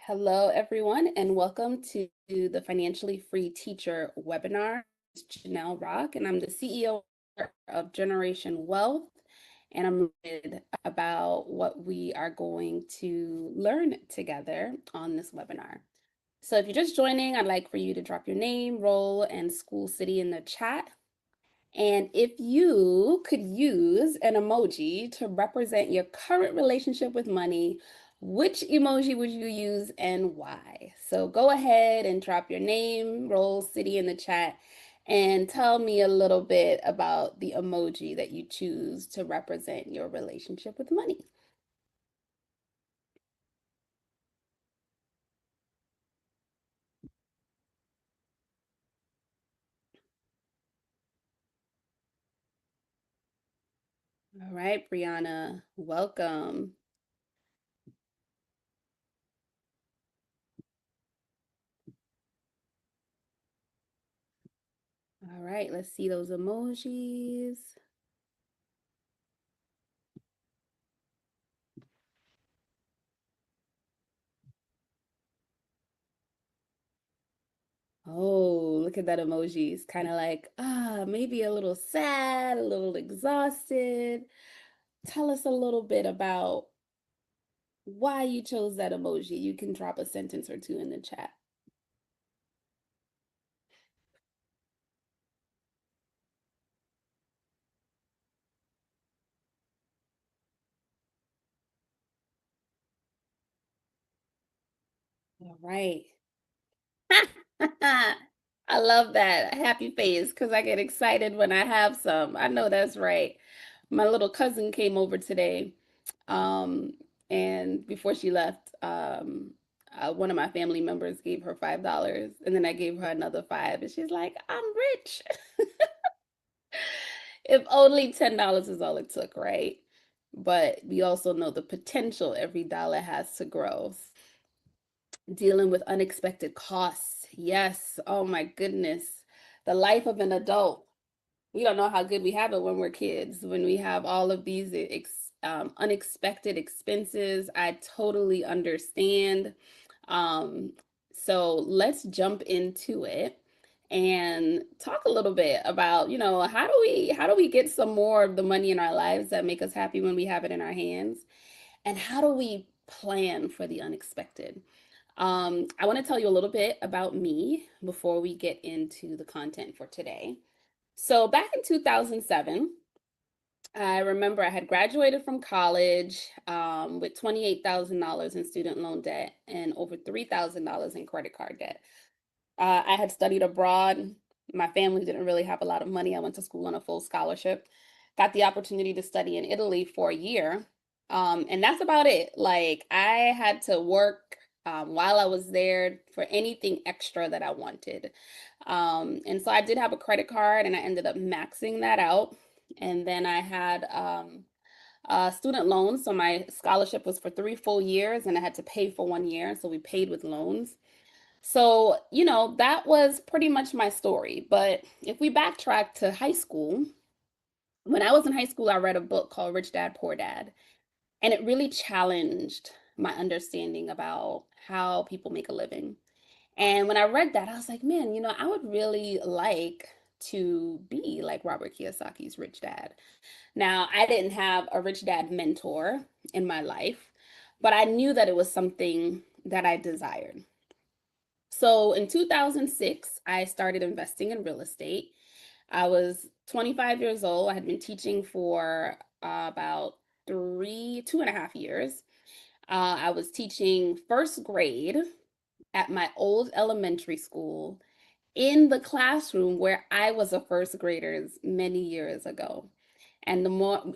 Hello, everyone, and welcome to the Financially Free Teacher webinar. It's Janelle Rock, and I'm the CEO of Generation Wealth, and I'm excited about what we are going to learn together on this webinar. So if you're just joining, I'd like for you to drop your name, role, and school city in the chat. And if you could use an emoji to represent your current relationship with money, which emoji would you use and why? So go ahead and drop your name, role, city in the chat, and tell me a little bit about the emoji that you choose to represent your relationship with money. All right, Brianna, welcome. All right, let's see those emojis. Oh, look at that emoji. It's kind of like, maybe a little sad, a little exhausted. Tell us a little bit about why you chose that emoji. You can drop a sentence or two in the chat. All right. I love that happy face because I get excited when I have some. I know that's right. My little cousin came over today, um, and before she left, one of my family members gave her $5, and then I gave her another five, and she's like, "I'm rich." If only $10 is all it took, right? But we also know the potential every dollar has to grow. Dealing with unexpected costs. Yes. Oh my goodness. The life of an adult. We don't know how good we have it when we're kids, when we have all of these unexpected expenses. I totally understand. Um, so let's jump into it and talk a little bit about, how do we get some more of the money in our lives that make us happy when we have it in our hands? And how do we plan for the unexpected? I want to tell you a little bit about me before we get into the content for today. So, back in 2007, I remember I had graduated from college with $28,000 in student loan debt and over $3,000 in credit card debt. I had studied abroad. My family didn't really have a lot of money. I went to school on a full scholarship. Got the opportunity to study in Italy for a year. And that's about it. Like, I had to work while I was there for anything extra that I wanted. And so I did have a credit card and I ended up maxing that out. And then I had student loans. So my scholarship was for 3 full years and I had to pay for 1 year. So we paid with loans. So, that was pretty much my story. But if we backtrack to high school, when I was in high school, I read a book called Rich Dad, Poor Dad, and it really challenged my understanding about how people make a living. And when I read that, I was like, man, I would really like to be like Robert Kiyosaki's Rich Dad. Now, I didn't have a Rich Dad mentor in my life, but I knew that it was something that I desired. So in 2006, I started investing in real estate. I was 25 years old. I had been teaching for about 2.5 years. I was teaching first grade at my old elementary school in the classroom where I was a first grader many years ago. And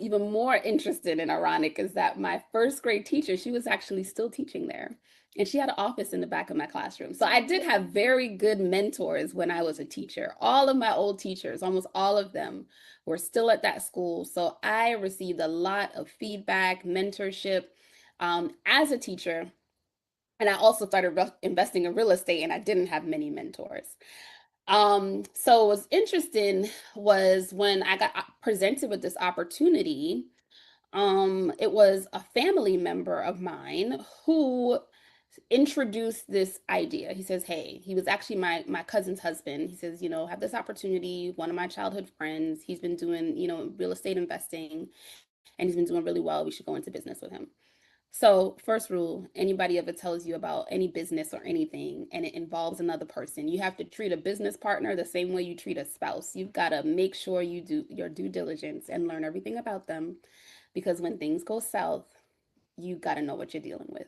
even more interesting and ironic is that my first grade teacher, she was actually still teaching there. And she had an office in the back of my classroom. So I did have very good mentors when I was a teacher. All of my old teachers, almost all of them, were still at that school. So I received a lot of feedback, mentorship as a teacher. And I also started investing in real estate, and I didn't have many mentors. So what's interesting was when I got presented with this opportunity, it was a family member of mine who introduced this idea. He says, "Hey," he was actually my cousin's husband. He says, "Have this opportunity. One of my childhood friends. He's been doing, real estate investing, and he's been doing really well. We should go into business with him." So, first rule, anybody ever tells you about any business or anything and it involves another person, you have to treat a business partner the same way you treat a spouse. You've got to make sure you do your due diligence and learn everything about them, because when things go south, you got to know what you're dealing with.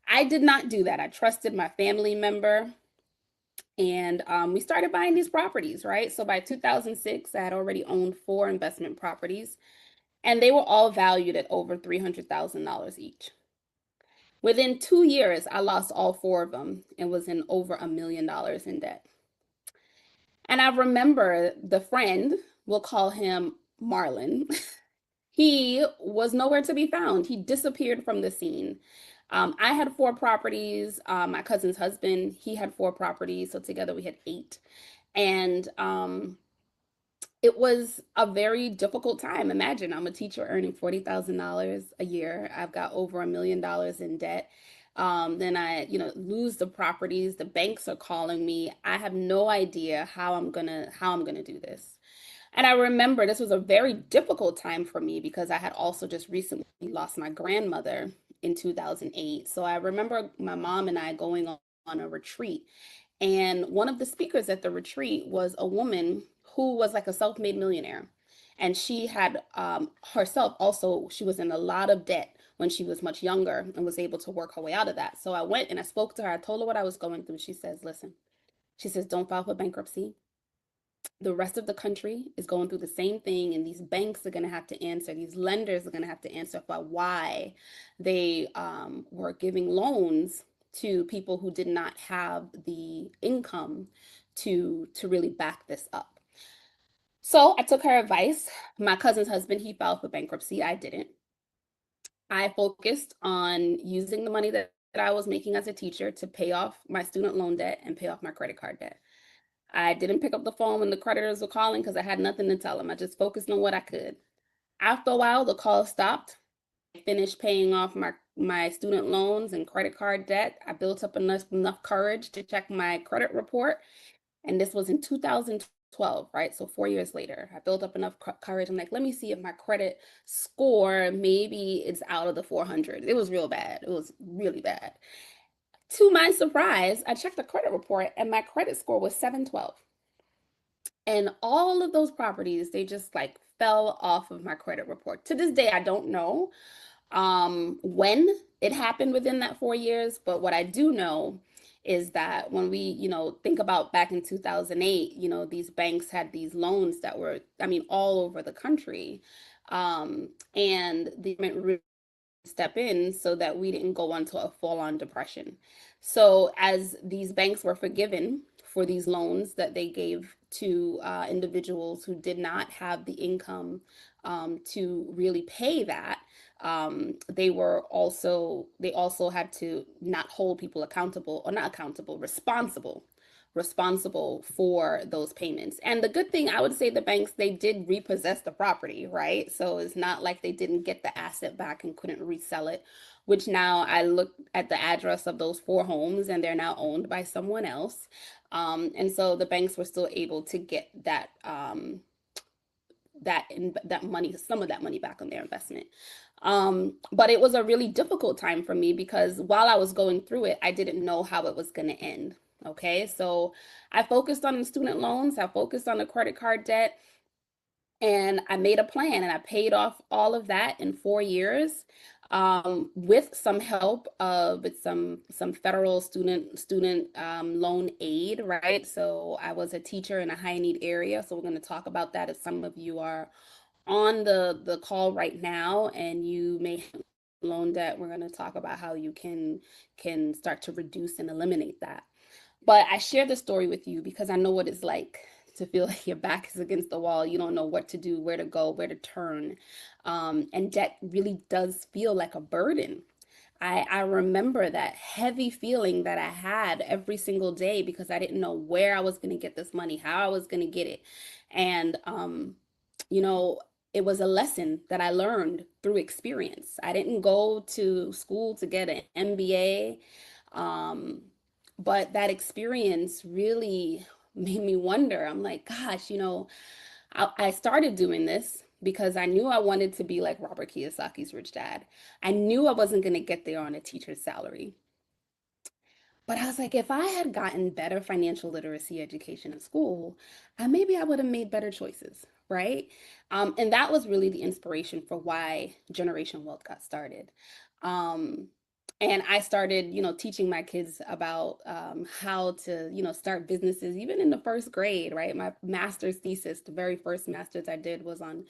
I did not do that. I trusted my family member, and we started buying these properties, right? So by 2006, I had already owned four investment properties, and they were all valued at over $300,000 each. Within 2 years, I lost all four of them and was in over $1 million in debt. And I remember the friend, we'll call him Marlon, he was nowhere to be found. He disappeared from the scene. I had four properties. My cousin's husband, he had four properties. So together we had eight. And it was a very difficult time. Imagine I'm a teacher earning $40,000 a year. I've got over $1 million in debt. Then I, lose the properties. The banks are calling me. I have no idea how I'm gonna do this. And I remember this was a very difficult time for me because I had also just recently lost my grandmother in 2008. So I remember my mom and I going on a retreat, and one of the speakers at the retreat was a woman who was like a self-made millionaire. And she had herself also, she was in a lot of debt when she was much younger and was able to work her way out of that. So I went and I spoke to her. I told her what I was going through. She says, "Listen," she says, "don't file for bankruptcy. The rest of the country is going through the same thing, and these banks are going to have to answer, these lenders are going to have to answer for why they were giving loans to people who did not have the income to really back this up." So I took her advice. My cousin's husband, he filed for bankruptcy. I didn't. I focused on using the money that I was making as a teacher to pay off my student loan debt and pay off my credit card debt. I didn't pick up the phone when the creditors were calling because I had nothing to tell them. I just focused on what I could. After a while, the call stopped. I finished paying off my student loans and credit card debt. I built up enough courage to check my credit report, and this was in 2012, right? So 4 years later, I built up enough courage. I'm like, let me see if my credit score maybe it's out of the 400. It was real bad. It was really bad. To my surprise, I checked the credit report and my credit score was 712. And all of those properties, they just like fell off of my credit report. To this day, I don't know when it happened within that 4 years, but what I do know is that when we, think about back in 2008, these banks had these loans that were, I mean, all over the country. And the government step in so that we didn't go into a full-on depression. So as these banks were forgiven for these loans that they gave to individuals who did not have the income to really pay that, they also had to not hold people accountable, or not accountable, responsible for those payments. And the good thing, I would say, the banks, they did repossess the property, right? So it's not like they didn't get the asset back and couldn't resell it, which now I look at the address of those four homes and they're now owned by someone else. And so the banks were still able to get that money, some of that money back on their investment. But it was a really difficult time for me because while I was going through it, I didn't know how it was going to end. Okay, so I focused on the student loans, I focused on the credit card debt, and I made a plan and I paid off all of that in 4 years, with some help of some federal student loan aid, right? So I was a teacher in a high need area, so we're going to talk about that if some of you are on the call right now and you may have loan debt. We're going to talk about how you can start to reduce and eliminate that. But I share this story with you because I know what it's like to feel like your back is against the wall. You don't know what to do, where to go, where to turn. And debt really does feel like a burden. I remember that heavy feeling that I had every single day because I didn't know where I was going to get this money, how I was going to get it. And, you know, it was a lesson that I learned through experience. I didn't go to school to get an MBA. But that experience really made me wonder. I'm like, gosh, I started doing this because I knew I wanted to be like Robert Kiyosaki's Rich Dad. I knew I wasn't going to get there on a teacher's salary. But I was like, if I had gotten better financial literacy education in school, maybe I would have made better choices, right? And that was really the inspiration for why Generation Wealth got started. Um, and I started, teaching my kids about how to, start businesses, even in the first grade, right? My master's thesis, the very first master's I did was on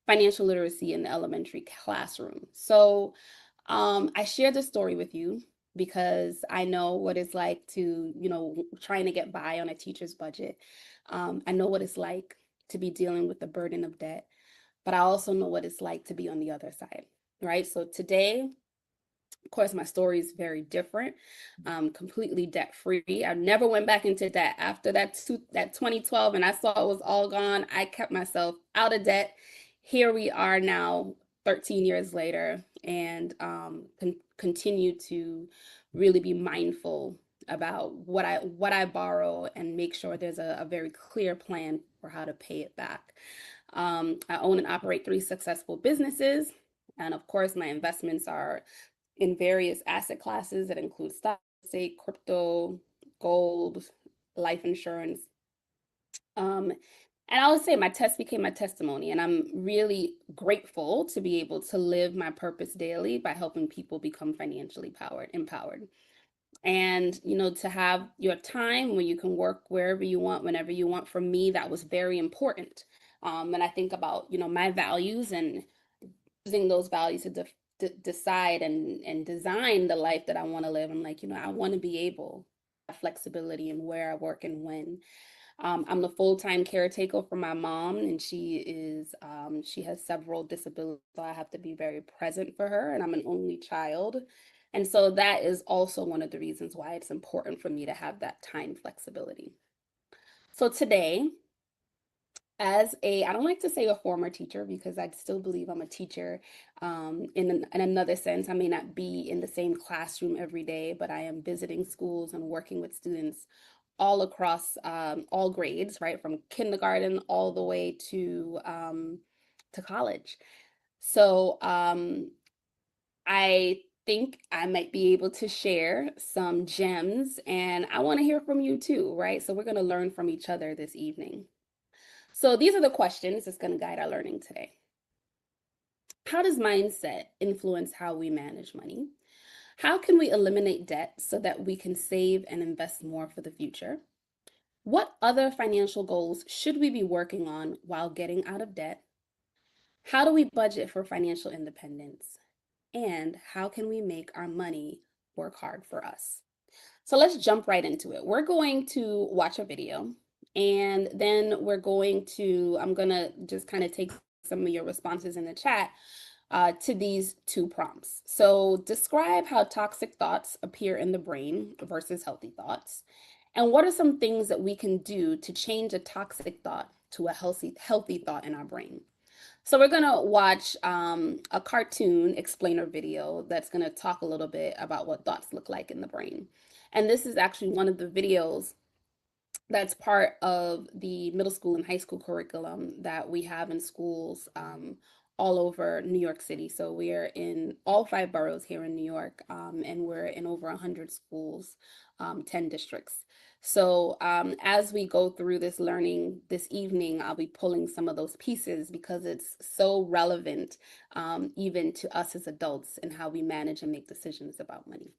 financial literacy in the elementary classroom. So I share this story with you because I know what it's like to, trying to get by on a teacher's budget. I know what it's like to be dealing with the burden of debt, but I also know what it's like to be on the other side, right? So today, of course, my story is very different. Completely debt free. I never went back into debt after that 2012, and I saw it was all gone. I kept myself out of debt. Here we are now, 13 years later, and continue to really be mindful about what I borrow and make sure there's a very clear plan for how to pay it back. I own and operate 3 successful businesses, and of course, my investments are in various asset classes that include stock, say crypto, gold, life insurance. And I would say my test became my testimony, and I'm really grateful to be able to live my purpose daily by helping people become financially empowered. And, to have your time where you can work wherever you want, whenever you want. For me, that was very important. And I think about, my values and using those values to decide and design the life that I want to live. I'm like, I want to be able to have flexibility in where I work and when. I'm the full-time caretaker for my mom, and she has several disabilities, so I have to be very present for her, and I'm an only child. And so that is also one of the reasons why it's important for me to have that time flexibility. So today, I don't like to say a former teacher because I still believe I'm a teacher. In another sense, I may not be in the same classroom every day, but I am visiting schools and working with students all across all grades, right, from kindergarten all the way to college. So I think I might be able to share some gems, and I want to hear from you too, right? So we're going to learn from each other this evening. So these are the questions that's going to guide our learning today. How does mindset influence how we manage money? How can we eliminate debt so that we can save and invest more for the future? What other financial goals should we be working on while getting out of debt? How do we budget for financial independence? And how can we make our money work hard for us? So let's jump right into it. We're going to watch a video, and then I'm going to just kind of take some of your responses in the chat to these 2 prompts. So describe how toxic thoughts appear in the brain versus healthy thoughts. And what are some things that we can do to change a toxic thought to a healthy thought in our brain? So we're going to watch a cartoon explainer video that's going to talk a little bit about what thoughts look like in the brain. And this is actually one of the videos that's part of the middle school and high school curriculum that we have in schools all over New York City. So we're in all 5 boroughs here in New York, and we're in over 100 schools, 10 districts. So as we go through this learning this evening, I'll be pulling some of those pieces because it's so relevant even to us as adults and how we manage and make decisions about money.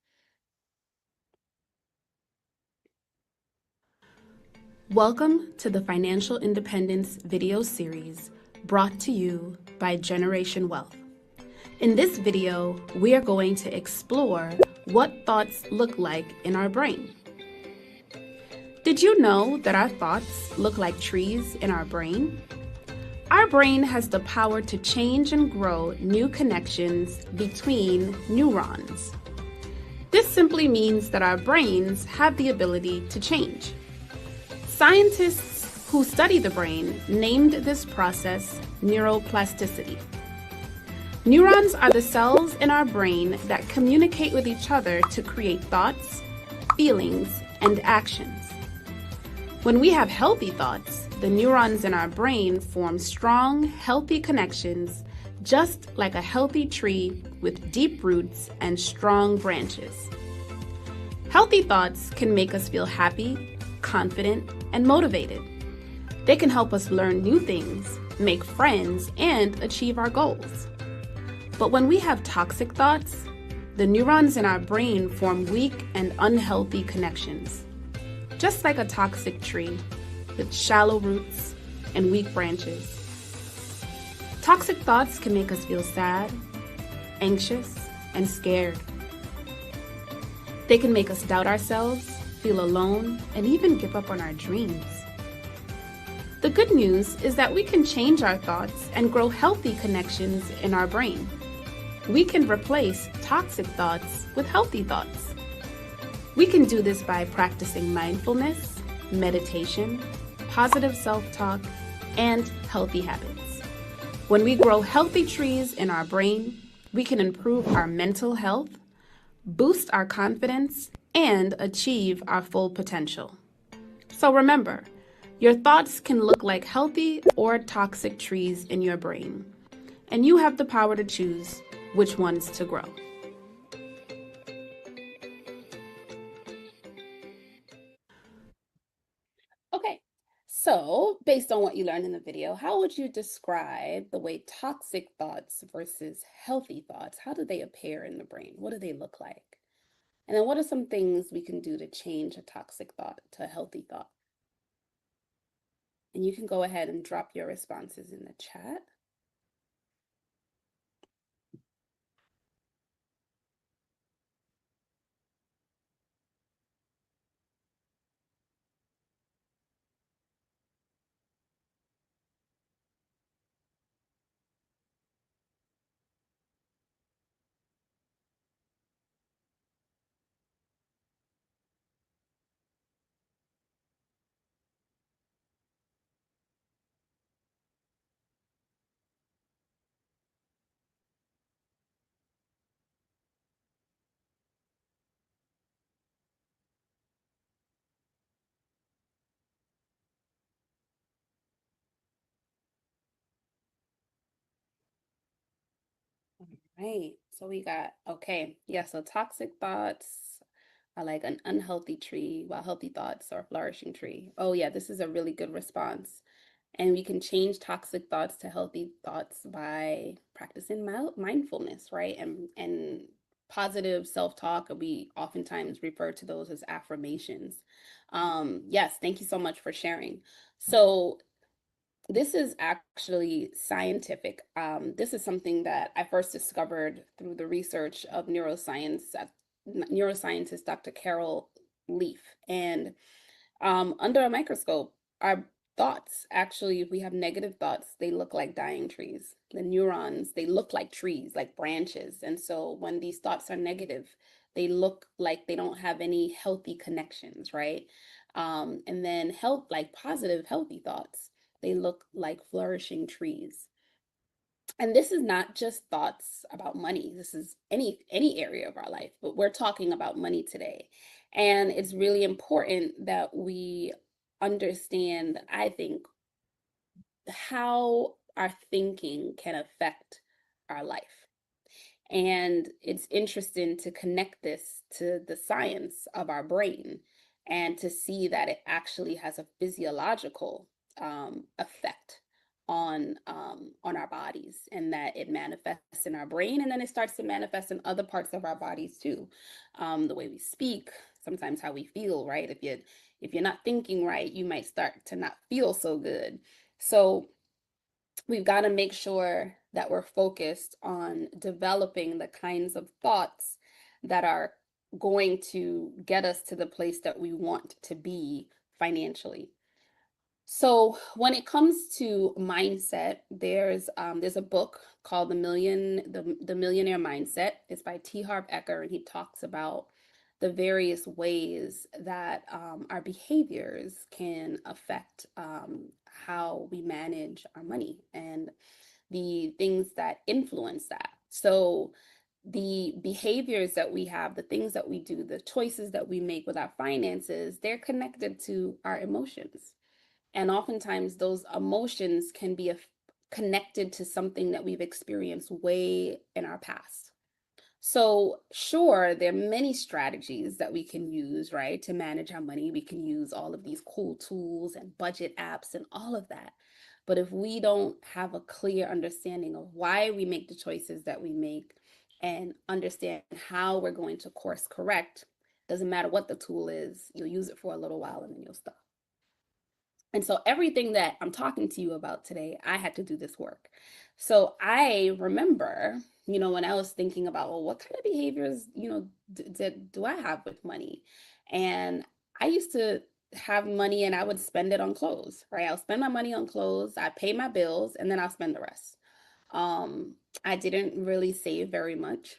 Welcome to the Financial Independence video series brought to you by Generation Wealth. In this video, we are going to explore what thoughts look like in our brain. Did you know that our thoughts look like trees in our brain? Our brain has the power to change and grow new connections between neurons. This simply means that our brains have the ability to change. Scientists who study the brain named this process neuroplasticity. Neurons are the cells in our brain that communicate with each other to create thoughts, feelings, and actions. When we have healthy thoughts, the neurons in our brain form strong, healthy connections, just like a healthy tree with deep roots and strong branches. Healthy thoughts can make us feel happy, confident, and motivated. They can help us learn new things, make friends, and achieve our goals. But when we have toxic thoughts, the neurons in our brain form weak and unhealthy connections. Just like a toxic tree with shallow roots and weak branches. Toxic thoughts can make us feel sad, anxious, and scared. They can make us doubt ourselves, feel alone, and even give up on our dreams. The good news is that we can change our thoughts and grow healthy connections in our brain. We can replace toxic thoughts with healthy thoughts. We can do this by practicing mindfulness, meditation, positive self-talk, and healthy habits. When we grow healthy trees in our brain, we can improve our mental health, boost our confidence, and achieve our full potential. So remember, your thoughts can look like healthy or toxic trees in your brain, and you have the power to choose which ones to grow. Okay, so based on what you learned in the video, how would you describe the way toxic thoughts versus healthy thoughts, how do they appear in the brain? What do they look like? And then what are some things we can do to change a toxic thought to a healthy thought? And you can go ahead and drop your responses in the chat. Right. So we got, okay. Yeah, so toxic thoughts are like an unhealthy tree, while healthy thoughts are a flourishing tree. Oh, yeah, this is a really good response. And we can change toxic thoughts to healthy thoughts by practicing mindfulness, right? And positive self-talk. We oftentimes refer to those as affirmations. Yes, thank you so much for sharing. So this is actually scientific. This is something that I first discovered through the research of neuroscientist Dr. Carol Leaf. And under a microscope, our thoughts actually, if we have negative thoughts, they look like dying trees. The neurons, they look like trees, like branches. And so when these thoughts are negative, they look like they don't have any healthy connections, right? And then like positive, healthy thoughts, they look like flourishing trees. And this is not just thoughts about money. This is any area of our life, but we're talking about money today. And it's really important that we understand, I think, how our thinking can affect our life. And it's interesting to connect this to the science of our brain and to see that it actually has a physiological effect on our bodies, and that it manifests in our brain, and then it starts to manifest in other parts of our bodies too. The way we speak, sometimes how we feel, right? If you're not thinking right, you might start to not feel so good. So we've got to make sure that we're focused on developing the kinds of thoughts that are going to get us to the place that we want to be financially. So when it comes to mindset, there's a book called The Millionaire Mindset. It's by T. Harv Eker, and he talks about the various ways that our behaviors can affect how we manage our money and the things that influence that. So the behaviors that we have, the things that we do, the choices that we make with our finances, they're connected to our emotions. And oftentimes those emotions can be connected to something that we've experienced way in our past. So, sure, there are many strategies that we can use, right, to manage our money. We can use all of these cool tools and budget apps and all of that. But if we don't have a clear understanding of why we make the choices that we make and understand how we're going to course correct, doesn't matter what the tool is, you'll use it for a little while and then you'll stop. And so everything that I'm talking to you about today, I had to do this work. So I remember, when I was thinking about, well, what kind of behaviors, do I have with money? And I used to have money and I would spend it on clothes, right? I'll spend my money on clothes, I pay my bills, and then I'll spend the rest. Um, I didn't really save very much,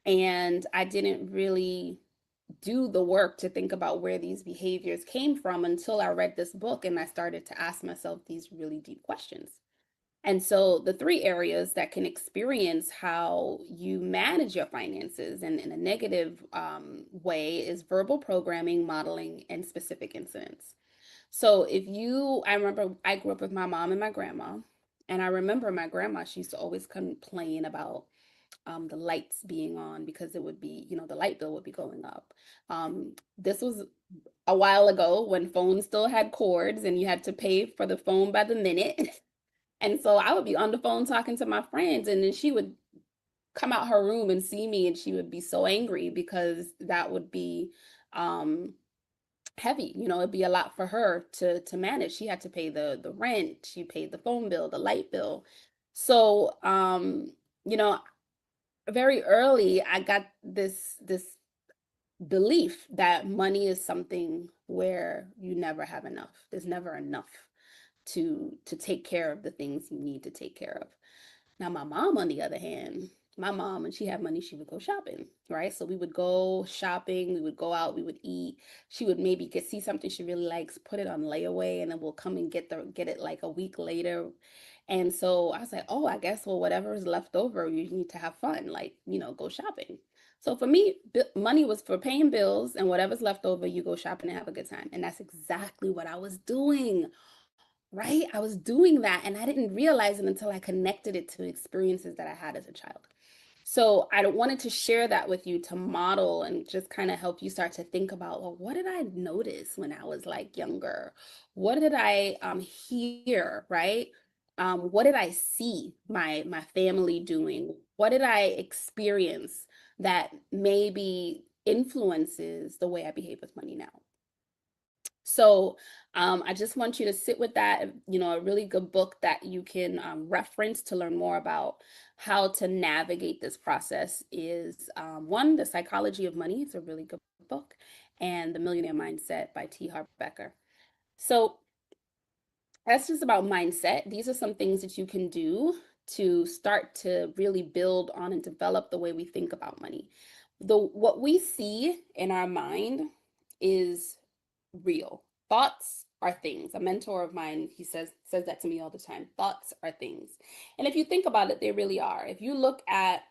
and I didn't really do the work to think about where these behaviors came from until I read this book and I started to ask myself these really deep questions. And so, the three areas that can experience how you manage your finances and in a negative way is verbal programming, modeling, and specific incidents. So, I remember I grew up with my mom and my grandma. And I remember my grandma, she used to always complain about the lights being on because it would be, the light bill would be going up. This was a while ago when phones still had cords and you had to pay for the phone by the minute. And so I would be on the phone talking to my friends, and then she would come out her room and see me, and she would be so angry because that would be um, heavy. It'd be a lot for her to manage. She had to pay the rent, she paid the phone bill, the light bill. So, you know, very early I got this belief that money is something where you never have enough. There's never enough to take care of the things you need to take care of. Now, my mom, on the other hand, my mom, when she had money, she would go shopping, right? So we would go shopping, we would go out, we would eat. She would maybe see something she really likes, put it on layaway, and then we'll come and get it like a week later. And so I was like, oh, I guess, well, whatever is left over, you need to have fun, like, go shopping. So for me, money was for paying bills, and whatever's left over, you go shopping and have a good time. And that's exactly what I was doing, right? I was doing that, and I didn't realize it until I connected it to experiences that I had as a child. So I wanted to share that with you to model and just kind of help you start to think about, well, what did I notice when I was like younger? What did I hear, right? What did I see my family doing? What did I experience that maybe influences the way I behave with money now? So I just want you to sit with that. A really good book that you can reference to learn more about how to navigate this process is one, The Psychology of Money. It's a really good book, and The Millionaire Mindset by T. Harv Becker. So that's just about mindset. These are some things that you can do to start to really build on and develop the way we think about money. What we see in our mind is real. Thoughts are things. A mentor of mine, he says that to me all the time. Thoughts are things. And if you think about it, they really are. If you look at,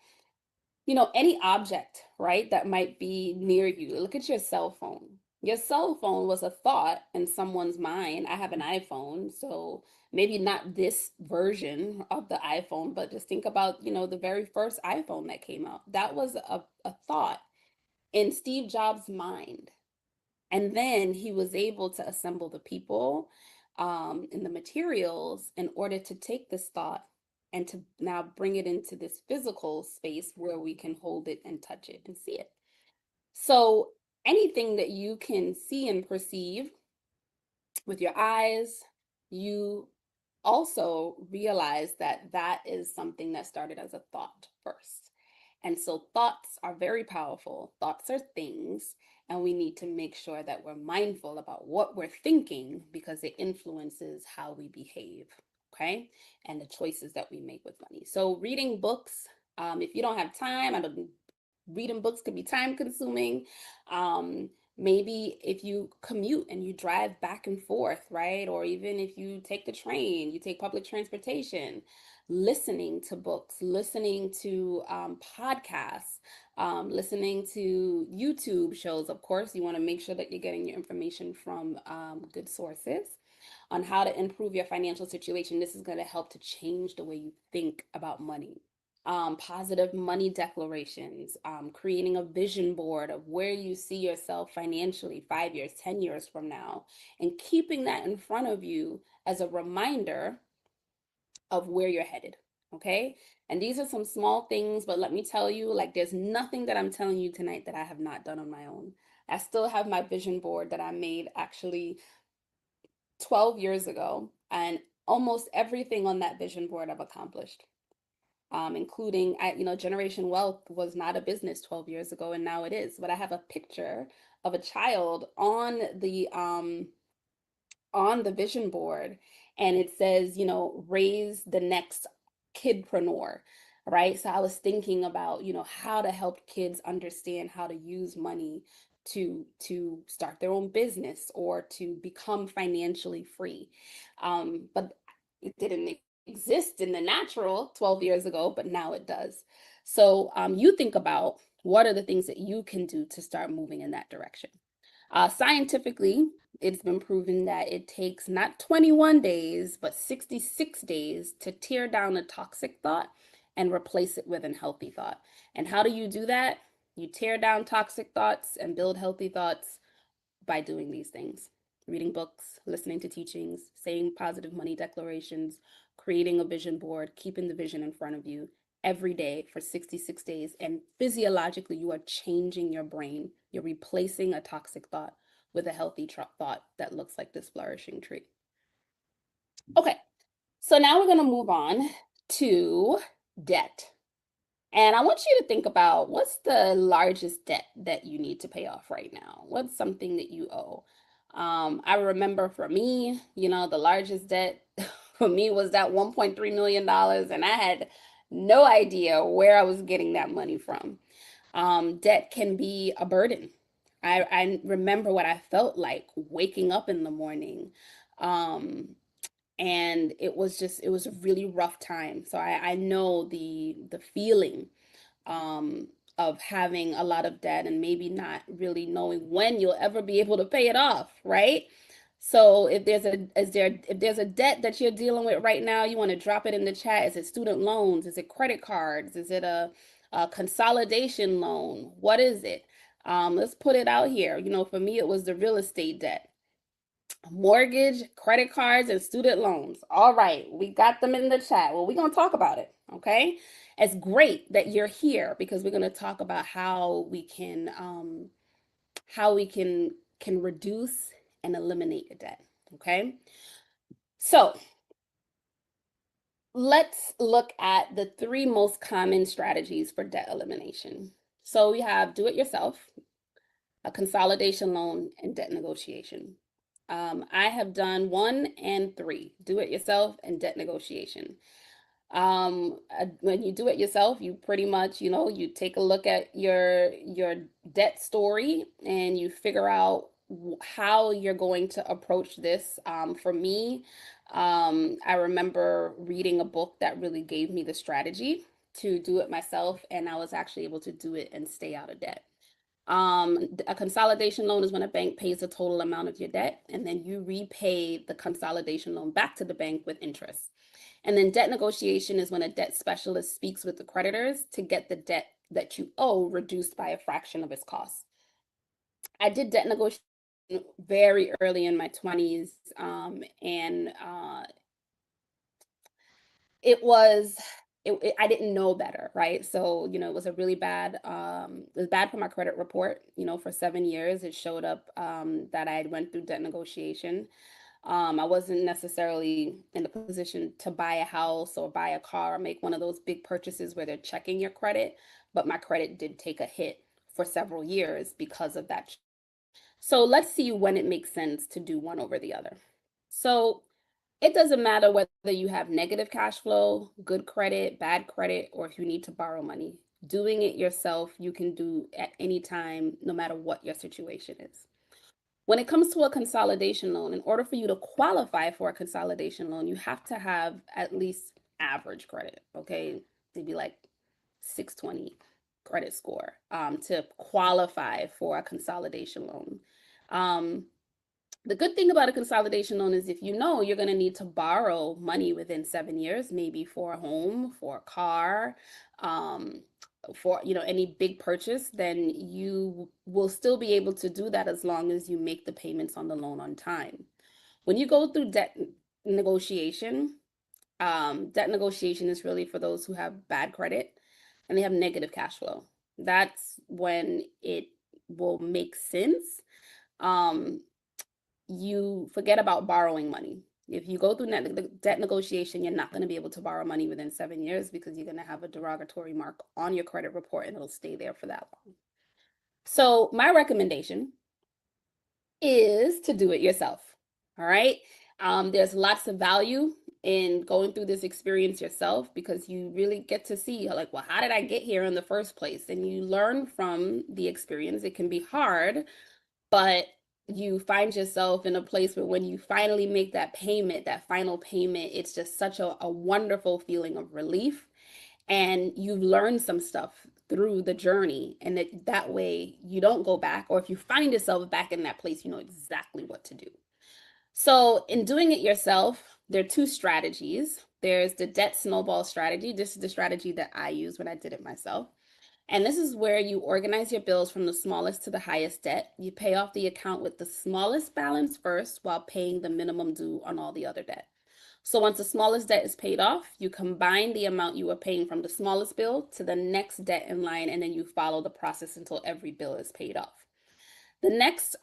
any object, right, that might be near you, look at your cell phone. Your cell phone was a thought in someone's mind. I have an iPhone, so maybe not this version of the iPhone, but just think about, the very first iPhone that came out. That was a thought in Steve Jobs' mind. And then he was able to assemble the people and the materials in order to take this thought and to now bring it into this physical space where we can hold it and touch it and see it. So anything that you can see and perceive with your eyes, you also realize that that is something that started as a thought first. And so thoughts are very powerful. Thoughts are things, and we need to make sure that we're mindful about what we're thinking because it influences how we behave, okay? And the choices that we make with money. So reading books, if you don't have time, reading books could be time consuming. Um, Maybe if you commute and you drive back and forth, right? Or even if you take the train, you take public transportation, listening to books, listening to podcasts, listening to YouTube shows. Of course, you want to make sure that you're getting your information from good sources on how to improve your financial situation. This is going to help to change the way you think about money. Positive money declarations, creating a vision board of where you see yourself financially 5 years, 10 years from now, and keeping that in front of you as a reminder of where you're headed. Okay. And these are some small things, but let me tell you, like, there's nothing that I'm telling you tonight that I have not done on my own. I still have my vision board that I made actually 12 years ago, and almost everything on that vision board I've accomplished. Including, Generation Wealth was not a business 12 years ago, and now it is. But I have a picture of a child on the vision board, and it says, raise the next kidpreneur, right? So I was thinking about, how to help kids understand how to use money to start their own business or to become financially free. But it didn't exist in the natural 12 years ago, but now it does. So you think about what are the things that you can do to start moving in that direction. Scientifically, it's been proven that it takes not 21 days, but 66 days to tear down a toxic thought and replace it with a healthy thought. And how do you do that? You tear down toxic thoughts and build healthy thoughts by doing these things: reading books, listening to teachings, saying positive money declarations, creating a vision board, keeping the vision in front of you every day for 66 days. And physiologically, you are changing your brain. You're replacing a toxic thought with a healthy thought that looks like this flourishing tree. Okay, so now we're going to move on to debt. And I want you to think about, what's the largest debt that you need to pay off right now? What's something that you owe? I remember for me, the largest debt for me was that $1.3 million, and I had no idea where I was getting that money from. Debt can be a burden. I remember what I felt like waking up in the morning. Um, and it was a really rough time. So I know the feeling um, of having a lot of debt and maybe not really knowing when you'll ever be able to pay it off, right? So if there's a debt that you're dealing with right now, you want to drop it in the chat. Is it student loans? Is it credit cards? Is it a consolidation loan? What is it? Let's put it out here. For me, it was the real estate debt: mortgage, credit cards, and student loans. All right, we got them in the chat. Well, we're going to talk about it, okay? It's great that you're here because we're going to talk about how we can reduce and eliminate the debt, okay? So, let's look at the three most common strategies for debt elimination. So, we have do it yourself, a consolidation loan, and debt negotiation. I have done 1 and 3: do it yourself and debt negotiation. When you do it yourself, you pretty much, you take a look at your debt story and you figure out how you're going to approach this. For me, I remember reading a book that really gave me the strategy to do it myself, and I was actually able to do it and stay out of debt. A consolidation loan is when a bank pays the total amount of your debt, and then you repay the consolidation loan back to the bank with interest. And then debt negotiation is when a debt specialist speaks with the creditors to get the debt that you owe reduced by a fraction of its cost. I did debt negotiation very early in my 20s, and it was I didn't know better, right? So, it was a really bad it was bad for my credit report. For 7 years it showed up that I had went through debt negotiation. I wasn't necessarily in the position to buy a house or buy a car or make one of those big purchases where they're checking your credit, but my credit did take a hit for several years because of that. So let's see when it makes sense to do one over the other. So it doesn't matter whether you have negative cash flow, good credit, bad credit, or if you need to borrow money. Doing it yourself, you can do at any time, no matter what your situation is. When it comes to a consolidation loan, in order for you to qualify for a consolidation loan, you have to have at least average credit, okay? Maybe like 620 credit score to qualify for a consolidation loan. Um, the good thing about a consolidation loan is if you know you're going to need to borrow money within 7 years, maybe for a home, for a car, um, for any big purchase, then you will still be able to do that as long as you make the payments on the loan on time. When you go through negotiation, debt negotiation is really for those who have bad credit and they have negative cash flow. That's when it will make sense. Um, you forget about borrowing money. If you go through debt negotiation, you're not going to be able to borrow money within 7 years because you're going to have a derogatory mark on your credit report and it'll stay there for that long. So, my recommendation is to do it yourself. All right. There's lots of value in going through this experience yourself because you really get to see, like, well, how did I get here in the first place? And you learn from the experience. It can be hard, but you find yourself in a place where when you finally make that payment, that final payment, it's just such a wonderful feeling of relief. And you've learned some stuff through the journey. And that way you don't go back, or if you find yourself back in that place, you know exactly what to do. So, in doing it yourself, there are two strategies. There's the debt snowball strategy. This is the strategy that I use when I did it myself. And this is where you organize your bills from the smallest to the highest debt. You pay off the account with the smallest balance first while paying the minimum due on all the other debt. So once the smallest debt is paid off, you combine the amount you were paying from the smallest bill to the next debt in line, and then you follow the process until every bill is paid off. The next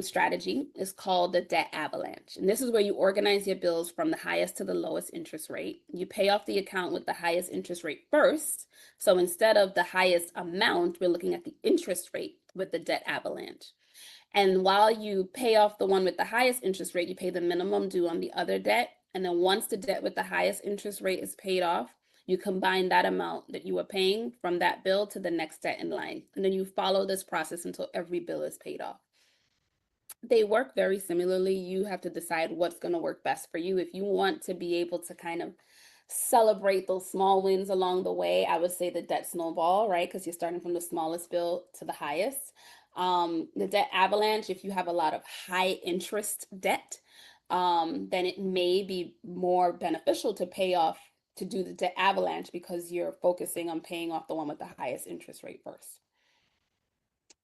strategy is called the debt avalanche. And this is where you organize your bills from the highest to the lowest interest rate. You pay off the account with the highest interest rate first. So instead of the highest amount, we're looking at the interest rate with the debt avalanche. And while you pay off the one with the highest interest rate, you pay the minimum due on the other debt. And then once the debt with the highest interest rate is paid off, you combine that amount that you were paying from that bill to the next debt in line. And then you follow this process until every bill is paid off. They work very similarly. You have to decide what's going to work best for you. If you want to be able to kind of celebrate those small wins along the way, I would say the debt snowball, right? Because you're starting from the smallest bill to the highest. The debt avalanche, if you have a lot of high interest debt, then it may be more beneficial to pay off to do the debt avalanche because you're focusing on paying off the one with the highest interest rate first.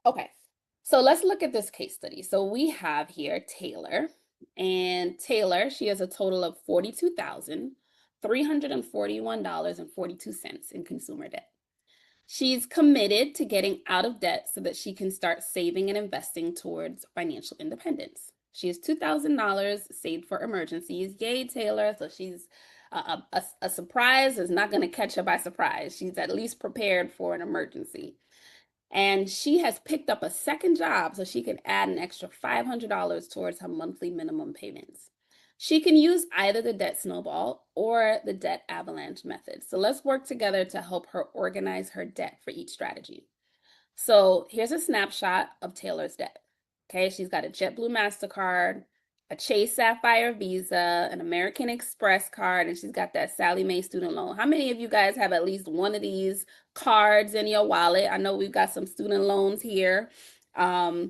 Okay, so let's look at this case study. So we have here Taylor, and Taylor, she has a total of $42,341.42 in consumer debt. She's committed to getting out of debt so that she can start saving and investing towards financial independence. She has $2,000 saved for emergencies. Yay, Taylor. So she's a surprise is not going to catch her by surprise. She's at least prepared for an emergency. And she has picked up a second job so she can add an extra $500 towards her monthly minimum payments. She can use either the debt snowball or the debt avalanche method. So let's work together to help her organize her debt for each strategy. So here's a snapshot of Taylor's debt. Okay, she's got a JetBlue MasterCard, a Chase Sapphire Visa, an American Express card, and she's got that Sallie Mae student loan. How many of you guys have at least one of these cards in your wallet? I know we've got some student loans here. I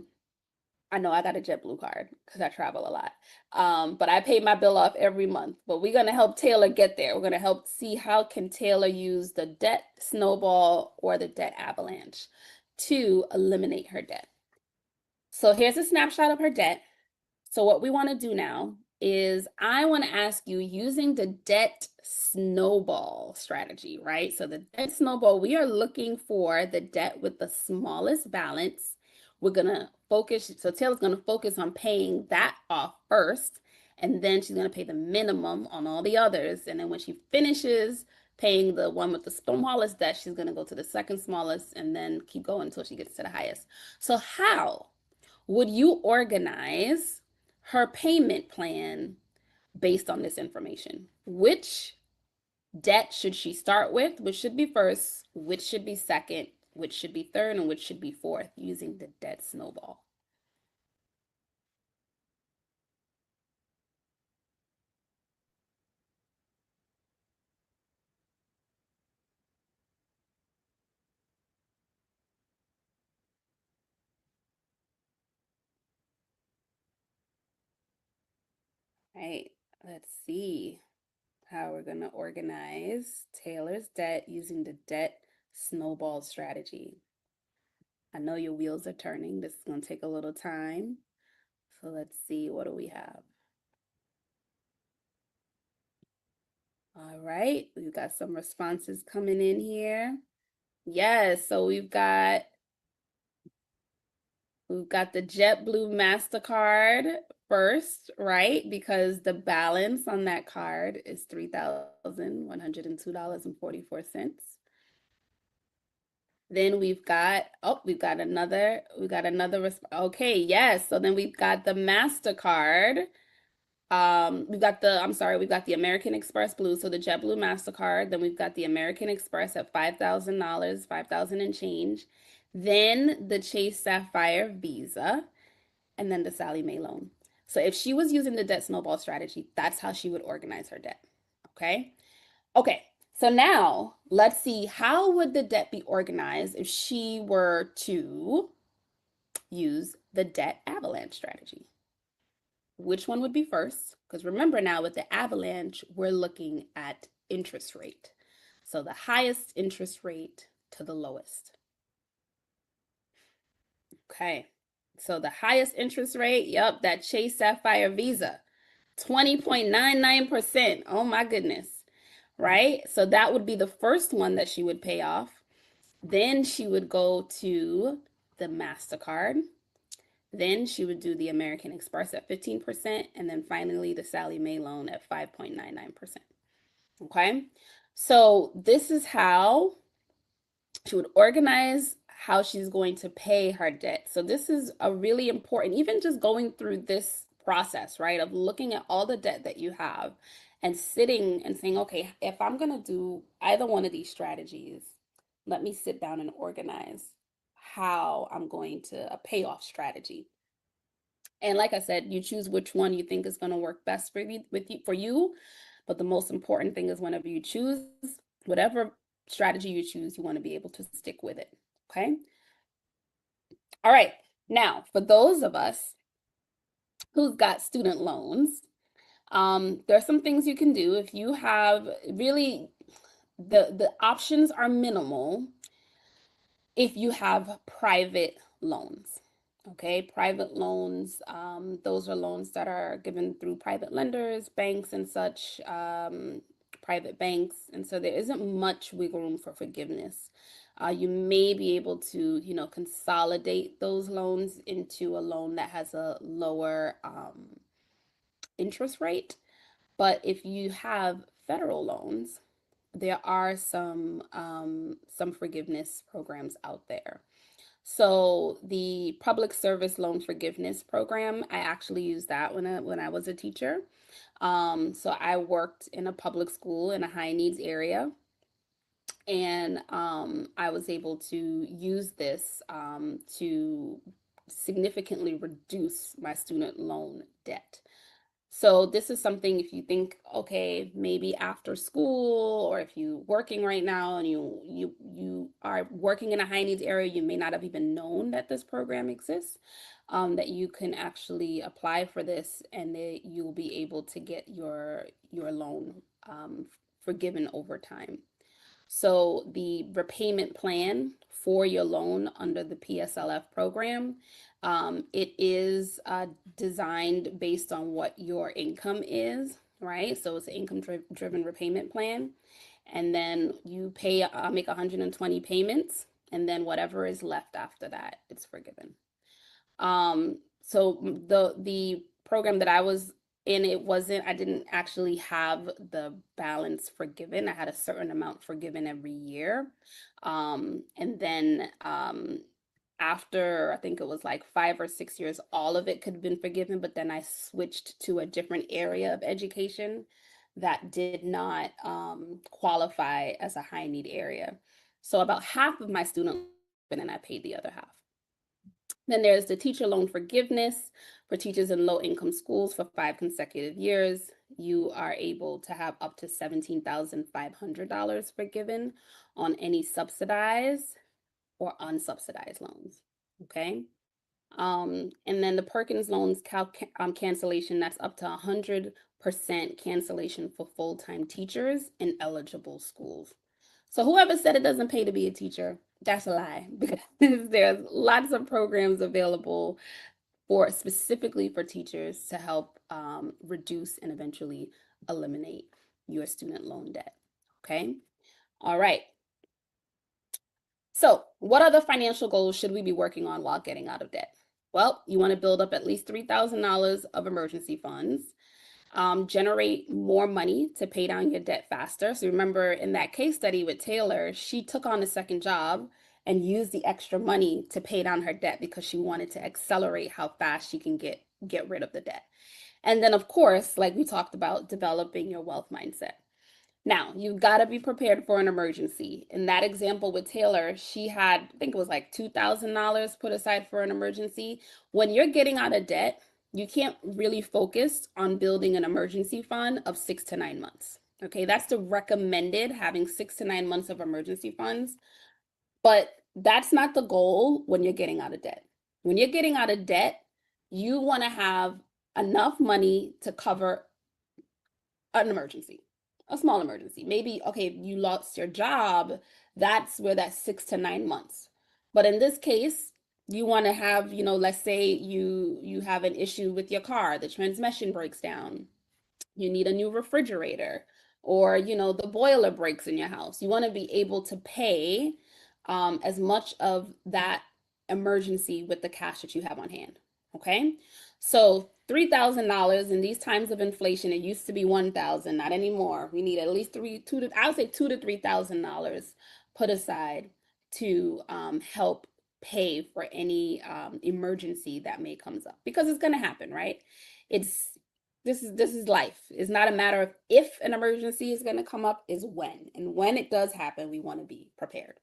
know I got a JetBlue card because I travel a lot. But I pay my bill off every month. But we're going to help Taylor get there. We're going to help see how can Taylor use the debt snowball or the debt avalanche to eliminate her debt. So here's a snapshot of her debt. So what we want to do now is I want to ask you using the debt snowball strategy, right? So the debt snowball, we are looking for the debt with the smallest balance. We're going to focus, so Taylor's going to focus on paying that off first, and then she's going to pay the minimum on all the others. And then when she finishes paying the one with the smallest debt, she's going to go to the second smallest and then keep going until she gets to the highest. So how would you organize her payment plan based on this information? Which debt should she start with, which should be first, which should be second, which should be third, and which should be fourth using the debt snowball. Right, let's see how we're going to organize Taylor's debt using the debt snowball strategy. I know your wheels are turning. This is going to take a little time. So let's see, what do we have? All right, we've got some responses coming in here. Yes, so we've got the JetBlue MasterCard first, right? Because the balance on that card is $3,102.44. Then we've got another, okay, yes. So then we've got the MasterCard. We've got the American Express Blue, so the JetBlue MasterCard. Then we've got the American Express at $5,000, 5,000 and change. Then the Chase Sapphire Visa, and then the Sally Mae loan. So if she was using the debt snowball strategy, that's how she would organize her debt. Okay. Okay. So now let's see, how would the debt be organized if she were to use the debt avalanche strategy? Which one would be first? Because remember now with the avalanche, we're looking at interest rate. So the highest interest rate to the lowest. Okay. So the highest interest rate, yep, that Chase Sapphire Visa, 20.99%. Oh my goodness. Right? So that would be the first one that she would pay off. Then she would go to the MasterCard. Then she would do the American Express at 15%. And then finally the Sally Mae loan at 5.99%. Okay. So this is how she would organize how she's going to pay her debt. So this is a really important, even just going through this process, right, of looking at all the debt that you have and sitting and saying, okay, if I'm going to do either one of these strategies, let me sit down and organize how I'm going to a payoff strategy. And like I said, you choose which one you think is going to work best for you. But the most important thing is whenever you choose whatever strategy you choose, you want to be able to stick with it. Okay. All right. Now, for those of us who've got student loans, there are some things you can do if you have really the options are minimal if you have private loans. Okay, private loans, those are loans that are given through private lenders, banks, and such, private banks. And so there isn't much wiggle room for forgiveness. You may be able to, consolidate those loans into a loan that has a lower interest rate. But if you have federal loans, there are some forgiveness programs out there. So the Public Service Loan Forgiveness Program, I actually used that when I was a teacher. So I worked in a public school in a high needs area, and I was able to use this to significantly reduce my student loan debt. So this is something, if you think, okay, maybe after school, or if you're working right now and you are working in a high needs area, you may not have even known that this program exists, that you can actually apply for this, and that you'll be able to get your loan forgiven over time. So the repayment plan for your loan under the PSLF program, it is designed based on what your income is, right? So it's an income driven repayment plan. And then you make 120 payments, and then whatever is left after that, it's forgiven. So the program that I was in, I didn't actually have the balance forgiven. I had a certain amount forgiven every year. And then after, I think it was like 5 or 6 years, all of it could have been forgiven, but then I switched to a different area of education that did not qualify as a high need area. So about half of my student and I paid the other half. Then there's the teacher loan forgiveness for teachers in low income schools for 5 consecutive years. You are able to have up to $17,500 forgiven on any subsidized or unsubsidized loans. Okay. And then the Perkins loans cancellation, that's up to 100% cancellation for full-time teachers in eligible schools. So whoever said it doesn't pay to be a teacher, that's a lie because there's lots of programs available for specifically for teachers to help reduce and eventually eliminate your student loan debt. Okay. All right. So, what other financial goals should we be working on while getting out of debt? Well, you want to build up at least $3,000 of emergency funds, generate more money to pay down your debt faster. So, remember in that case study with Taylor, she took on a second job and used the extra money to pay down her debt because she wanted to accelerate how fast she can get rid of the debt. And then, of course, like we talked about, developing your wealth mindset. Now, you've got to be prepared for an emergency. In that example with Taylor, she had, I think it was like $2,000 put aside for an emergency. When you're getting out of debt, you can't really focus on building an emergency fund of 6 to 9 months. Okay, that's the recommended, having 6 to 9 months of emergency funds. But that's not the goal when you're getting out of debt. When you're getting out of debt, you want to have enough money to cover an emergency, a small emergency. Maybe, okay, you lost your job, that's where that 6 to 9 months. But in this case, you want to have, let's say you have an issue with your car, the transmission breaks down, you need a new refrigerator, or the boiler breaks in your house. You want to be able to pay as much of that emergency with the cash that you have on hand. Okay, so $3,000 in these times of inflation, it used to be 1,000, not anymore. We need at least I would say $2,000 to $3,000 put aside to help pay for any emergency that may comes up, because it's going to happen, right? It's this is life. It's not a matter of if an emergency is going to come up, is when. And when it does happen, we want to be prepared.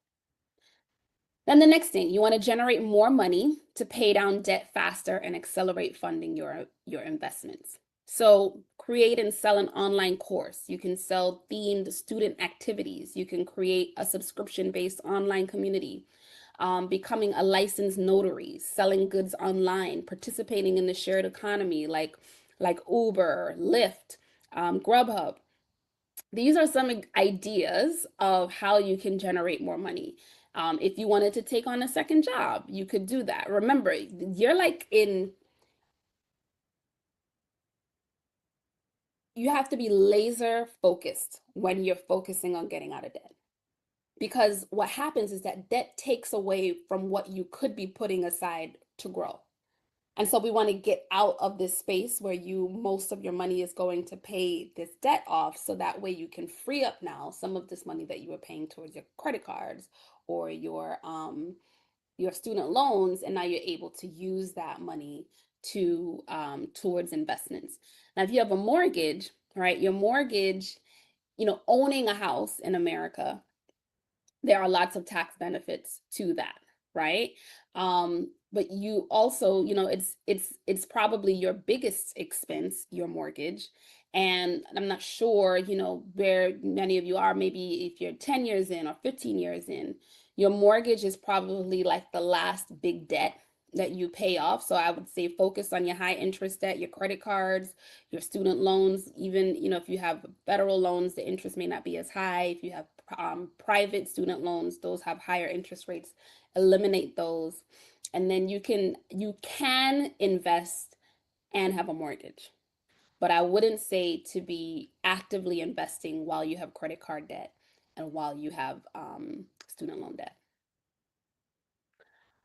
Then the next thing, you want to generate more money to pay down debt faster and accelerate funding your investments. So create and sell an online course. You can sell themed student activities. You can create a subscription-based online community. Becoming a licensed notary, selling goods online, participating in the shared economy like Uber, Lyft, Grubhub. These are some ideas of how you can generate more money. If you wanted to take on a second job, you could do that. Remember, you have to be laser focused when you're focusing on getting out of debt. Because what happens is that debt takes away from what you could be putting aside to grow. And so we want to get out of this space where most of your money is going to pay this debt off, so that way you can free up now some of this money that you were paying towards your credit cards or your student loans, and now you're able to use that money to towards investments. Now, if you have a mortgage, right, your mortgage, owning a house in America, there are lots of tax benefits to that, right? But you also, it's probably your biggest expense, your mortgage. And I'm not sure, where many of you are, maybe if you're 10 years in or 15 years in, your mortgage is probably like the last big debt that you pay off. So I would say focus on your high interest debt, your credit cards, your student loans. Even, if you have federal loans, the interest may not be as high. If you have private student loans, those have higher interest rates. Eliminate those, and then you can invest and have a mortgage. But I wouldn't say to be actively investing while you have credit card debt and while you have student loan debt.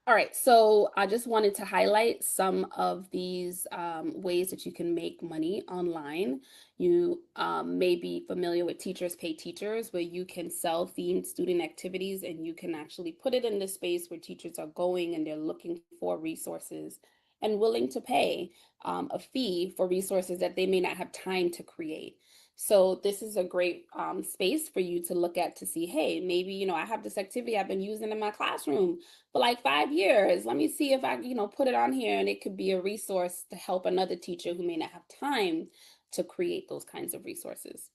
All right, so I just wanted to highlight some of these ways that you can make money online. You may be familiar with Teachers Pay Teachers, where you can sell themed student activities and you can actually put it in the space where teachers are going and they're looking for resources and willing to pay a fee for resources that they may not have time to create. So this is a great space for you to look at to see, hey, maybe, I have this activity I've been using in my classroom for like 5 years. Let me see if I, put it on here, and it could be a resource to help another teacher who may not have time to create those kinds of resources.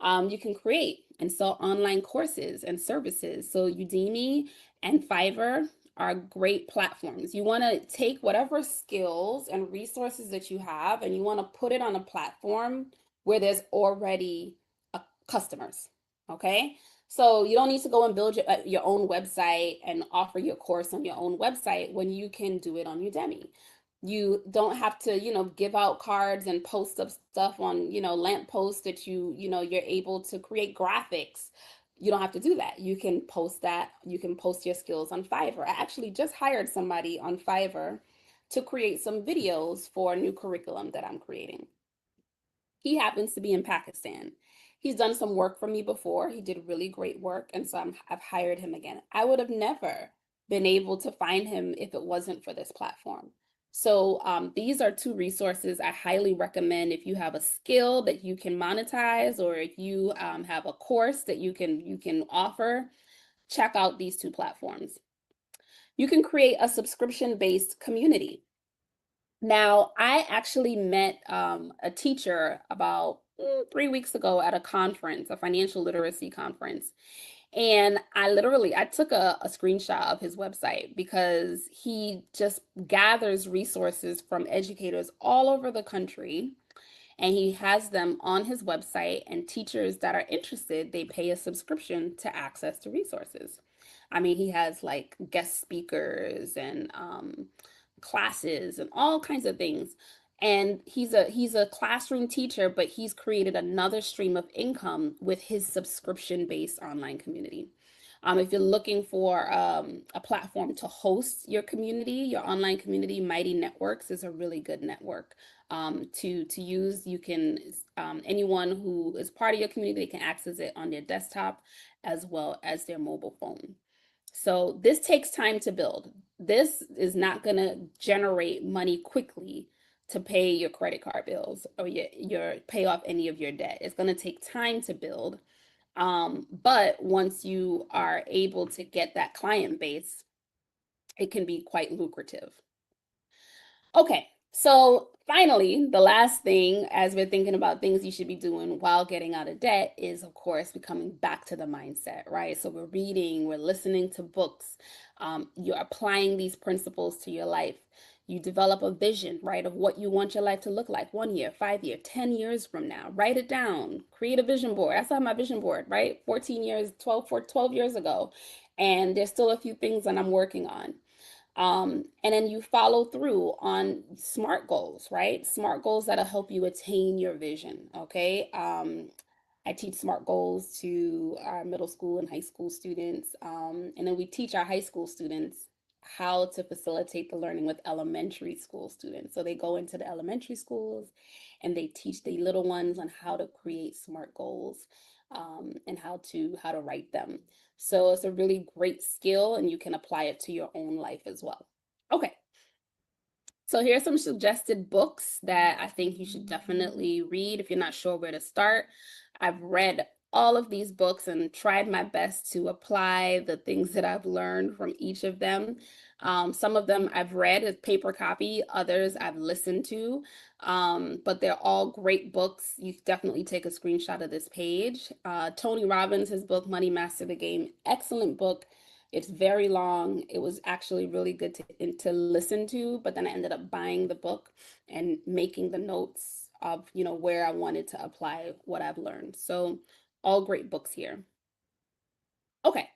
You can create and sell online courses and services. So Udemy and Fiverr are great platforms. You want to take whatever skills and resources that you have, and you want to put it on a platform where there's already customers. Okay. So you don't need to go and build your own website and offer your course on your own website when you can do it on Udemy. You don't have to, give out cards and post up stuff on, lamp posts that you're able to create graphics. You don't have to do that. You can post that. You can post your skills on Fiverr. I actually just hired somebody on Fiverr to create some videos for a new curriculum that I'm creating. He happens to be in Pakistan. He's done some work for me before. He did really great work, and so I've hired him again. I would have never been able to find him if it wasn't for this platform. So these are two resources I highly recommend if you have a skill that you can monetize, or if you have a course that you can offer. Check out these two platforms. You can create a subscription-based community. Now, I actually met a teacher about 3 weeks ago at a conference, a financial literacy conference. And I took a screenshot of his website because he just gathers resources from educators all over the country, and he has them on his website, and teachers that are interested, they pay a subscription to access to resources. I mean, he has like guest speakers and classes and all kinds of things. And he's a classroom teacher, but he's created another stream of income with his subscription based online community. If you're looking for a platform to host your community, your online community, Mighty Networks is a really good network to use. You can anyone who is part of your community, they can access it on their desktop as well as their mobile phone. So this takes time to build. This is not going to generate money quickly to pay your credit card bills or your pay off any of your debt. It's going to take time to build. But once you are able to get that client base, it can be quite lucrative. Okay, so finally, the last thing as we're thinking about things you should be doing while getting out of debt is, of course, becoming back to the mindset, right? So we're reading, we're listening to books, you're applying these principles to your life. You develop a vision, right, of what you want your life to look like 1 year, 5 year, 10 years from now. Write it down, create a vision board. I saw my vision board, right? 14 years, 12 years ago. And there's still a few things that I'm working on. And then you follow through on SMART goals, right? SMART goals that'll help you attain your vision. Okay. I teach SMART goals to our middle school and high school students. And then we teach our high school students how to facilitate the learning with elementary school students. So they go into the elementary schools and they teach the little ones on how to create SMART goals and how to write them. So it's a really great skill, and you can apply it to your own life as well. Okay, so here's some suggested books that I think you should definitely read if you're not sure where to start. I've read all of these books and tried my best to apply the things that I've learned from each of them. Some of them I've read as paper copy, others I've listened to, but they're all great books. You definitely take a screenshot of this page. Tony Robbins, his book, Money Master the Game, excellent book. It's very long. It was actually really good to listen to, but then I ended up buying the book and making the notes of, where I wanted to apply what I've learned. So all great books here. Okay.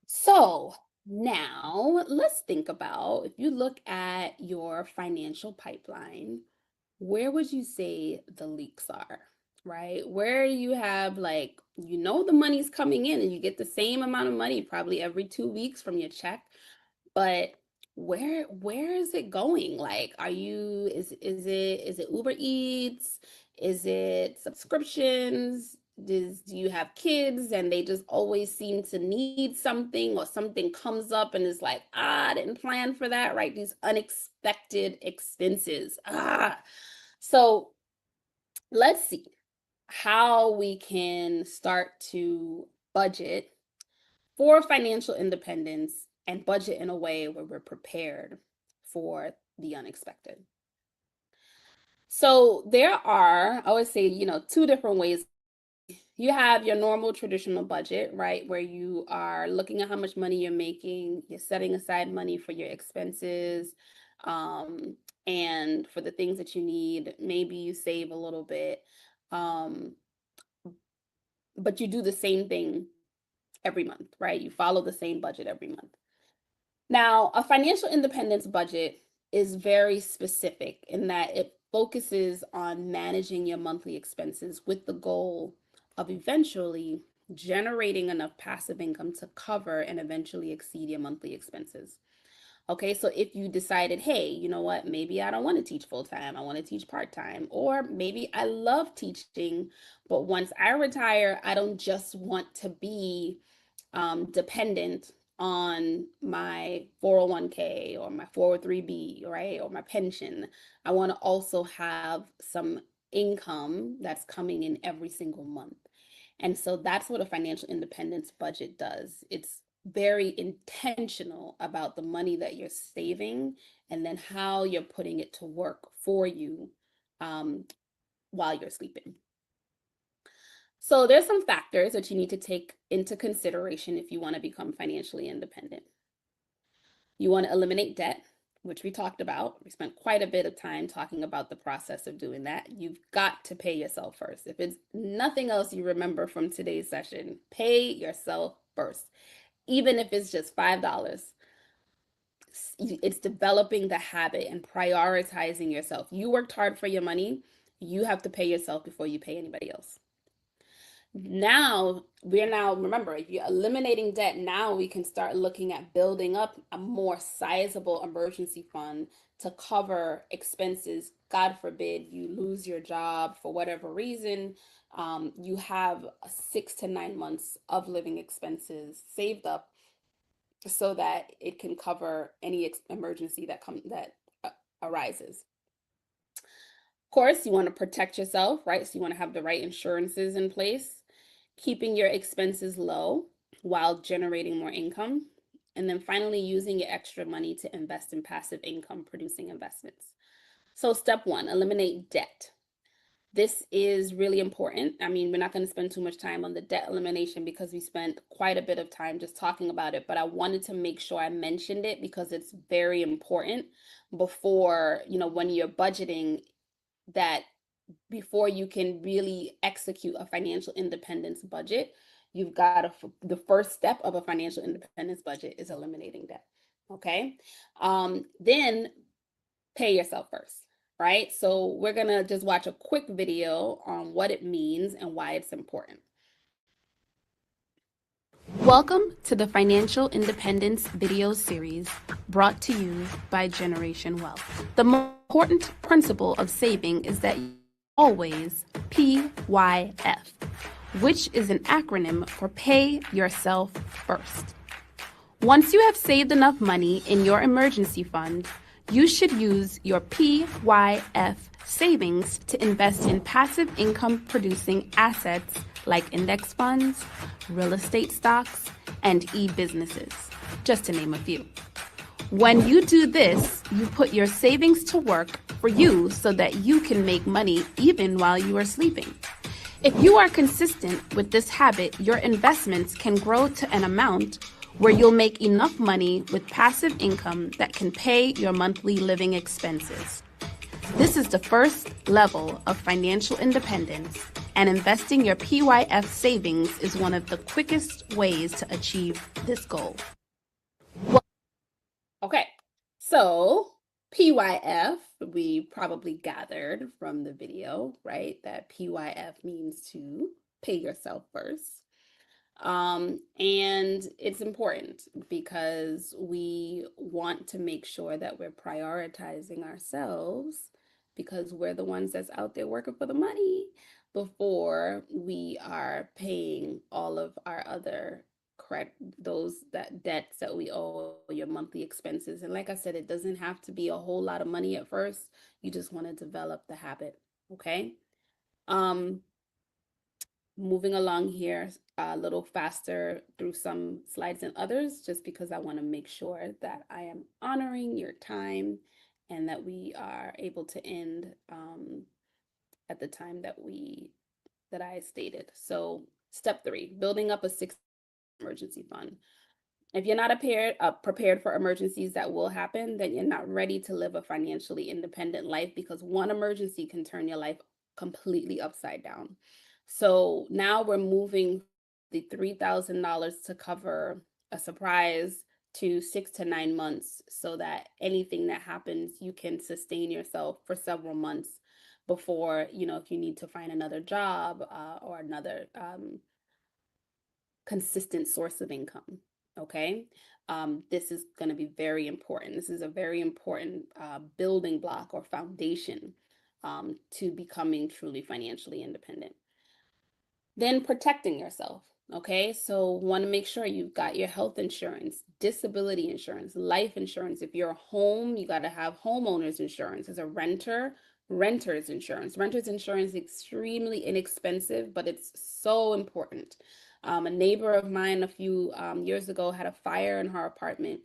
So now let's think about, if you look at your financial pipeline, where would you say the leaks are? Right? Where you have like, the money's coming in and you get the same amount of money probably every 2 weeks from your check, but where is it going? Like, is it Uber Eats? Is it subscriptions? Do you have kids and they just always seem to need something, or something comes up and it's like, I didn't plan for that, right? These unexpected expenses. So let's see. how we can start to budget for financial independence and budget in a way where we're prepared for the unexpected. So there are, I would say, two different ways. You have your normal traditional budget, right? Where you are looking at how much money you're making, you're setting aside money for your expenses, um, and for the things that you need. Maybe you save a little bit, um, but you do the same thing every month, right? You follow the same budget every month. Now, a financial independence budget is very specific in that it focuses on managing your monthly expenses with the goal of eventually generating enough passive income to cover and eventually exceed your monthly expenses. Okay, so if you decided, hey, you know what, maybe I don't want to teach full time, I want to teach part time, or maybe I love teaching, but once I retire, I don't just want to be dependent on my 401k or my 403b, right? Or my pension. I want to also have some income that's coming in every single month. And so that's what a financial independence budget does. It's very intentional about the money that you're saving and then how you're putting it to work for you um, while you're sleeping. So there's some factors that you need to take into consideration if you want to become financially independent. You want to eliminate debt, which we talked about. We spent quite a bit of time talking about the process of doing that. You've got to pay yourself first. If it's nothing else you remember from today's session, pay yourself first. Even if it's just $5, it's developing the habit and prioritizing yourself. You worked hard for your money. You have to pay yourself before you pay anybody else. Now remember, if you're eliminating debt, now we can start looking at building up a more sizable emergency fund to cover expenses. God forbid you lose your job for whatever reason. You have 6 to 9 months of living expenses saved up so that it can cover any emergency that arises. Of course, you want to protect yourself, right? So you want to have the right insurances in place, keeping your expenses low while generating more income, and then finally using your extra money to invest in passive income producing investments. So, step one, eliminate debt. This is really important. I mean, we're not going to spend too much time on the debt elimination because we spent quite a bit of time just talking about it, but I wanted to make sure I mentioned it because it's very important before, when you're budgeting, that before you can really execute a financial independence budget, you've got to, the first step of a financial independence budget is eliminating debt. Okay. Then pay yourself first, right? So we're going to just watch a quick video on what it means and why it's important. Welcome to the Financial Independence video series brought to you by Generation Wealth. The most important principle of saving is that you always PYF, which is an acronym for Pay Yourself First. Once you have saved enough money in your emergency fund, you should use your PYF savings to invest in passive income producing assets like index funds, real estate stocks, and e-businesses, just to name a few. When you do this, you put your savings to work for you so that you can make money even while you are sleeping. If you are consistent with this habit, your investments can grow to an amount where you'll make enough money with passive income that can pay your monthly living expenses. This is the first level of financial independence, and investing your PYF savings is one of the quickest ways to achieve this goal. Okay, so PYF, we probably gathered from the video, right? That PYF means to pay yourself first. And it's important because we want to make sure that we're prioritizing ourselves because we're the ones that's out there working for the money before we are paying all of our other that debts that we owe, your monthly expenses. And like I said, it doesn't have to be a whole lot of money at first. You just want to develop the habit. Okay. Um, moving along here a little faster through some slides than others, just because I want to make sure that I am honoring your time and that we are able to end at the time that I stated. So step 3, building up a 6 emergency fund. If you're not prepared for emergencies that will happen, then you're not ready to live a financially independent life, because one emergency can turn your life completely upside down. So now we're moving the $3,000 to cover a surprise to 6 to 9 months, so that anything that happens, you can sustain yourself for several months before, if you need to find another job, or another consistent source of income. Okay. This is going to be very important. This is a very important building block or foundation to becoming truly financially independent. Then protecting yourself. Okay, so want to make sure you've got your health insurance, disability insurance, life insurance. If you're a home, you got to have homeowners insurance. As a renter, renter's insurance. Renter's insurance is extremely inexpensive, but it's so important. A neighbor of mine a few years ago had a fire in her apartment,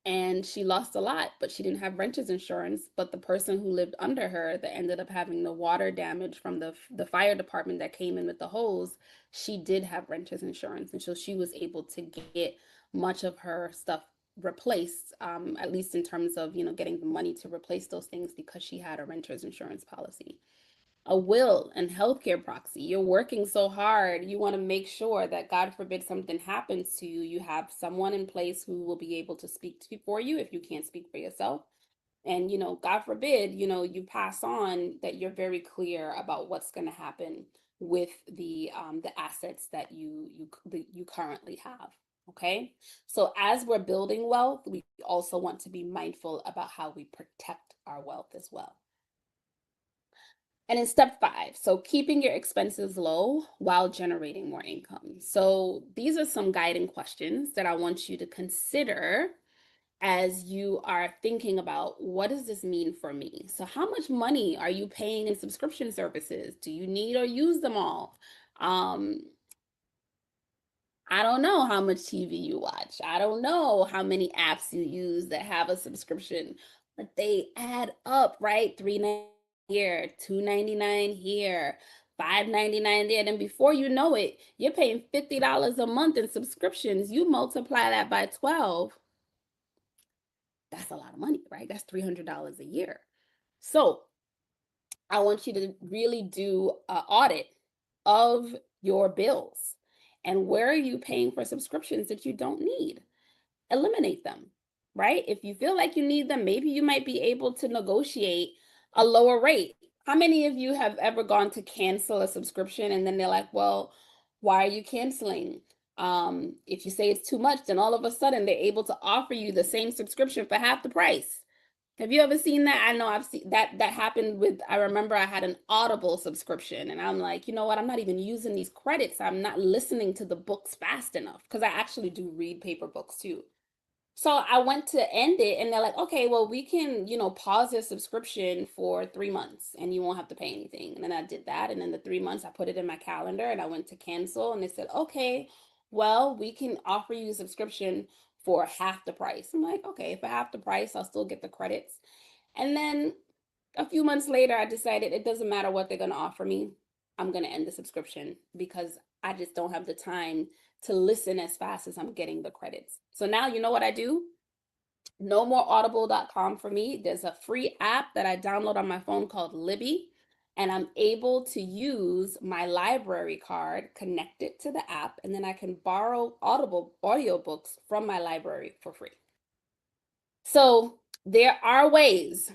and she lost a lot, but she didn't have renter's insurance. But the person who lived under her, that ended up having the water damage from the fire department that came in with the hose, she did have renter's insurance, and so she was able to get much of her stuff replaced, at least in terms of getting the money to replace those things, because she had a renter's insurance policy. A will and healthcare proxy. You're working so hard. You want to make sure that, God forbid, something happens to you, you have someone in place who will be able to speak for you if you can't speak for yourself. And, God forbid, you pass on, that you're very clear about what's going to happen with the assets that you currently have. Okay. So as we're building wealth, we also want to be mindful about how we protect our wealth as well. And in step 5, so keeping your expenses low while generating more income. So these are some guiding questions that I want you to consider as you are thinking about, what does this mean for me? So how much money are you paying in subscription services? Do you need or use them all? Um, I don't know how much TV you watch. I don't know how many apps you use that have a subscription, but they add up, right? 3.99 here, 2.99 here, 5.99 there. And before you know it, you're paying $50 a month in subscriptions. You multiply that by 12. That's a lot of money, right? That's $300 a year. So I want you to really do an audit of your bills, and where are you paying for subscriptions that you don't need? Eliminate them, right? If you feel like you need them, maybe you might be able to negotiate a lower rate. How many of you have ever gone to cancel a subscription and then they're like, well, why are you canceling? If you say it's too much, then all of a sudden they're able to offer you the same subscription for half the price. Have you ever seen that? I know I've seen that happened with, I remember I had an Audible subscription, and I'm like, you know what? I'm not even using these credits. I'm not listening to the books fast enough, because I actually do read paper books too. So I went to end it, and they're like, okay, well, we can, pause your subscription for 3 months and you won't have to pay anything. And then I did that. And then the 3 months, I put it in my calendar and I went to cancel, and they said, okay, well, we can offer you a subscription for half the price. I'm like, okay, for half the price, I'll still get the credits. And then a few months later, I decided it doesn't matter what they're going to offer me. I'm going to end the subscription, because I just don't have the time to listen as fast as I'm getting the credits. So now, you know what I do? No more audible.com for me. There's a free app that I download on my phone called Libby, and I'm able to use my library card, connect it to the app, and then I can borrow Audible audiobooks from my library for free. So there are ways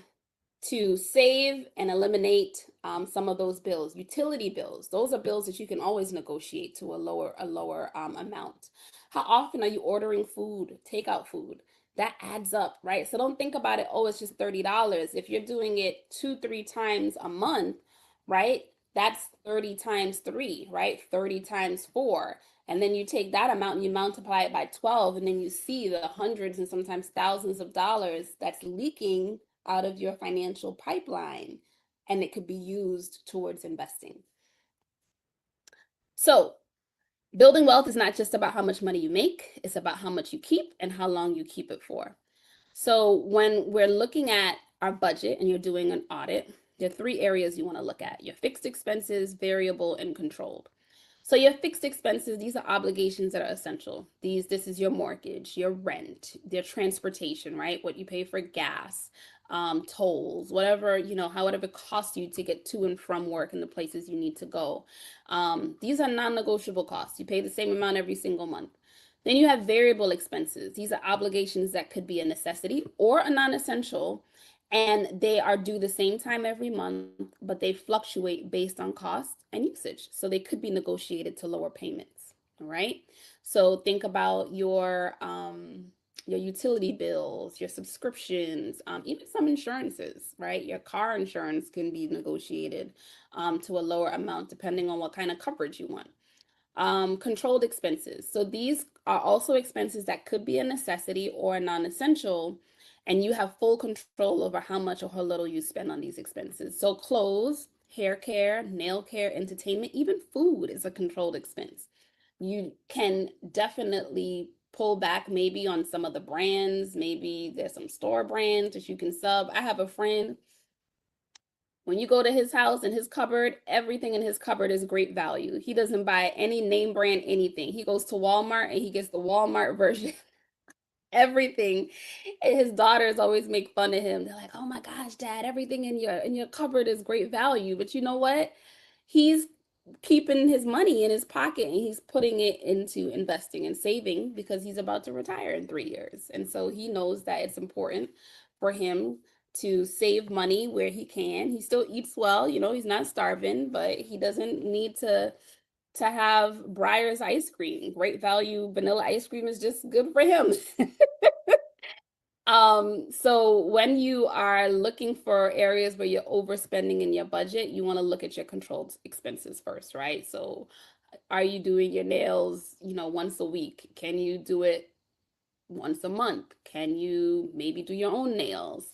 to save and eliminate some of those bills. Utility bills, those are bills that you can always negotiate to a lower amount. How often are you ordering food, takeout food? That adds up, right? So don't think about it, oh, it's just $30. If you're doing it 2-3 times a month, right? That's 30 times 3, right? 30 times 4. And then you take that amount and you multiply it by 12, and then you see the hundreds and sometimes thousands of dollars that's leaking out of your financial pipeline, and it could be used towards investing. So, building wealth is not just about how much money you make, it's about how much you keep and how long you keep it for. So, when we're looking at our budget and you're doing an audit, there are three areas you want to look at: your fixed expenses, variable, and controlled. So your fixed expenses, these are obligations that are essential. This is your mortgage, your rent, your transportation, right? What you pay for gas, tolls, whatever, however it costs you to get to and from work and the places you need to go. These are non-negotiable costs. You pay the same amount every single month. Then you have variable expenses. These are obligations that could be a necessity or a non-essential, and they are due the same time every month, but they fluctuate based on cost and usage. So they could be negotiated to lower payments. All right. So think about your utility bills, your subscriptions, even some insurances, right? Your car insurance can be negotiated to a lower amount depending on what kind of coverage you want. Controlled expenses. So these are also expenses that could be a necessity or a non-essential, and you have full control over how much or how little you spend on these expenses. So clothes, hair care, nail care, entertainment, even food is a controlled expense. You can definitely pull back maybe on some of the brands. Maybe there's some store brands that you can sub. I have a friend, when you go to his house and his cupboard, everything in his cupboard is great value. He doesn't buy any name brand anything. He goes to Walmart and he gets the Walmart version. Everything. And his daughters always make fun of him. They're like, "Oh my gosh, dad, everything in your cupboard is great value." But you know what? He's keeping his money in his pocket and he's putting it into investing and saving because he's about to retire in 3 years. And so he knows that it's important for him to save money where he can. He still eats well, he's not starving, but he doesn't need to have Breyer's ice cream. Great value vanilla ice cream is just good for him. So when you are looking for areas where you're overspending in your budget, you want to look at your controlled expenses first, right? So are you doing your nails, once a week? Can you do it once a month? Can you maybe do your own nails?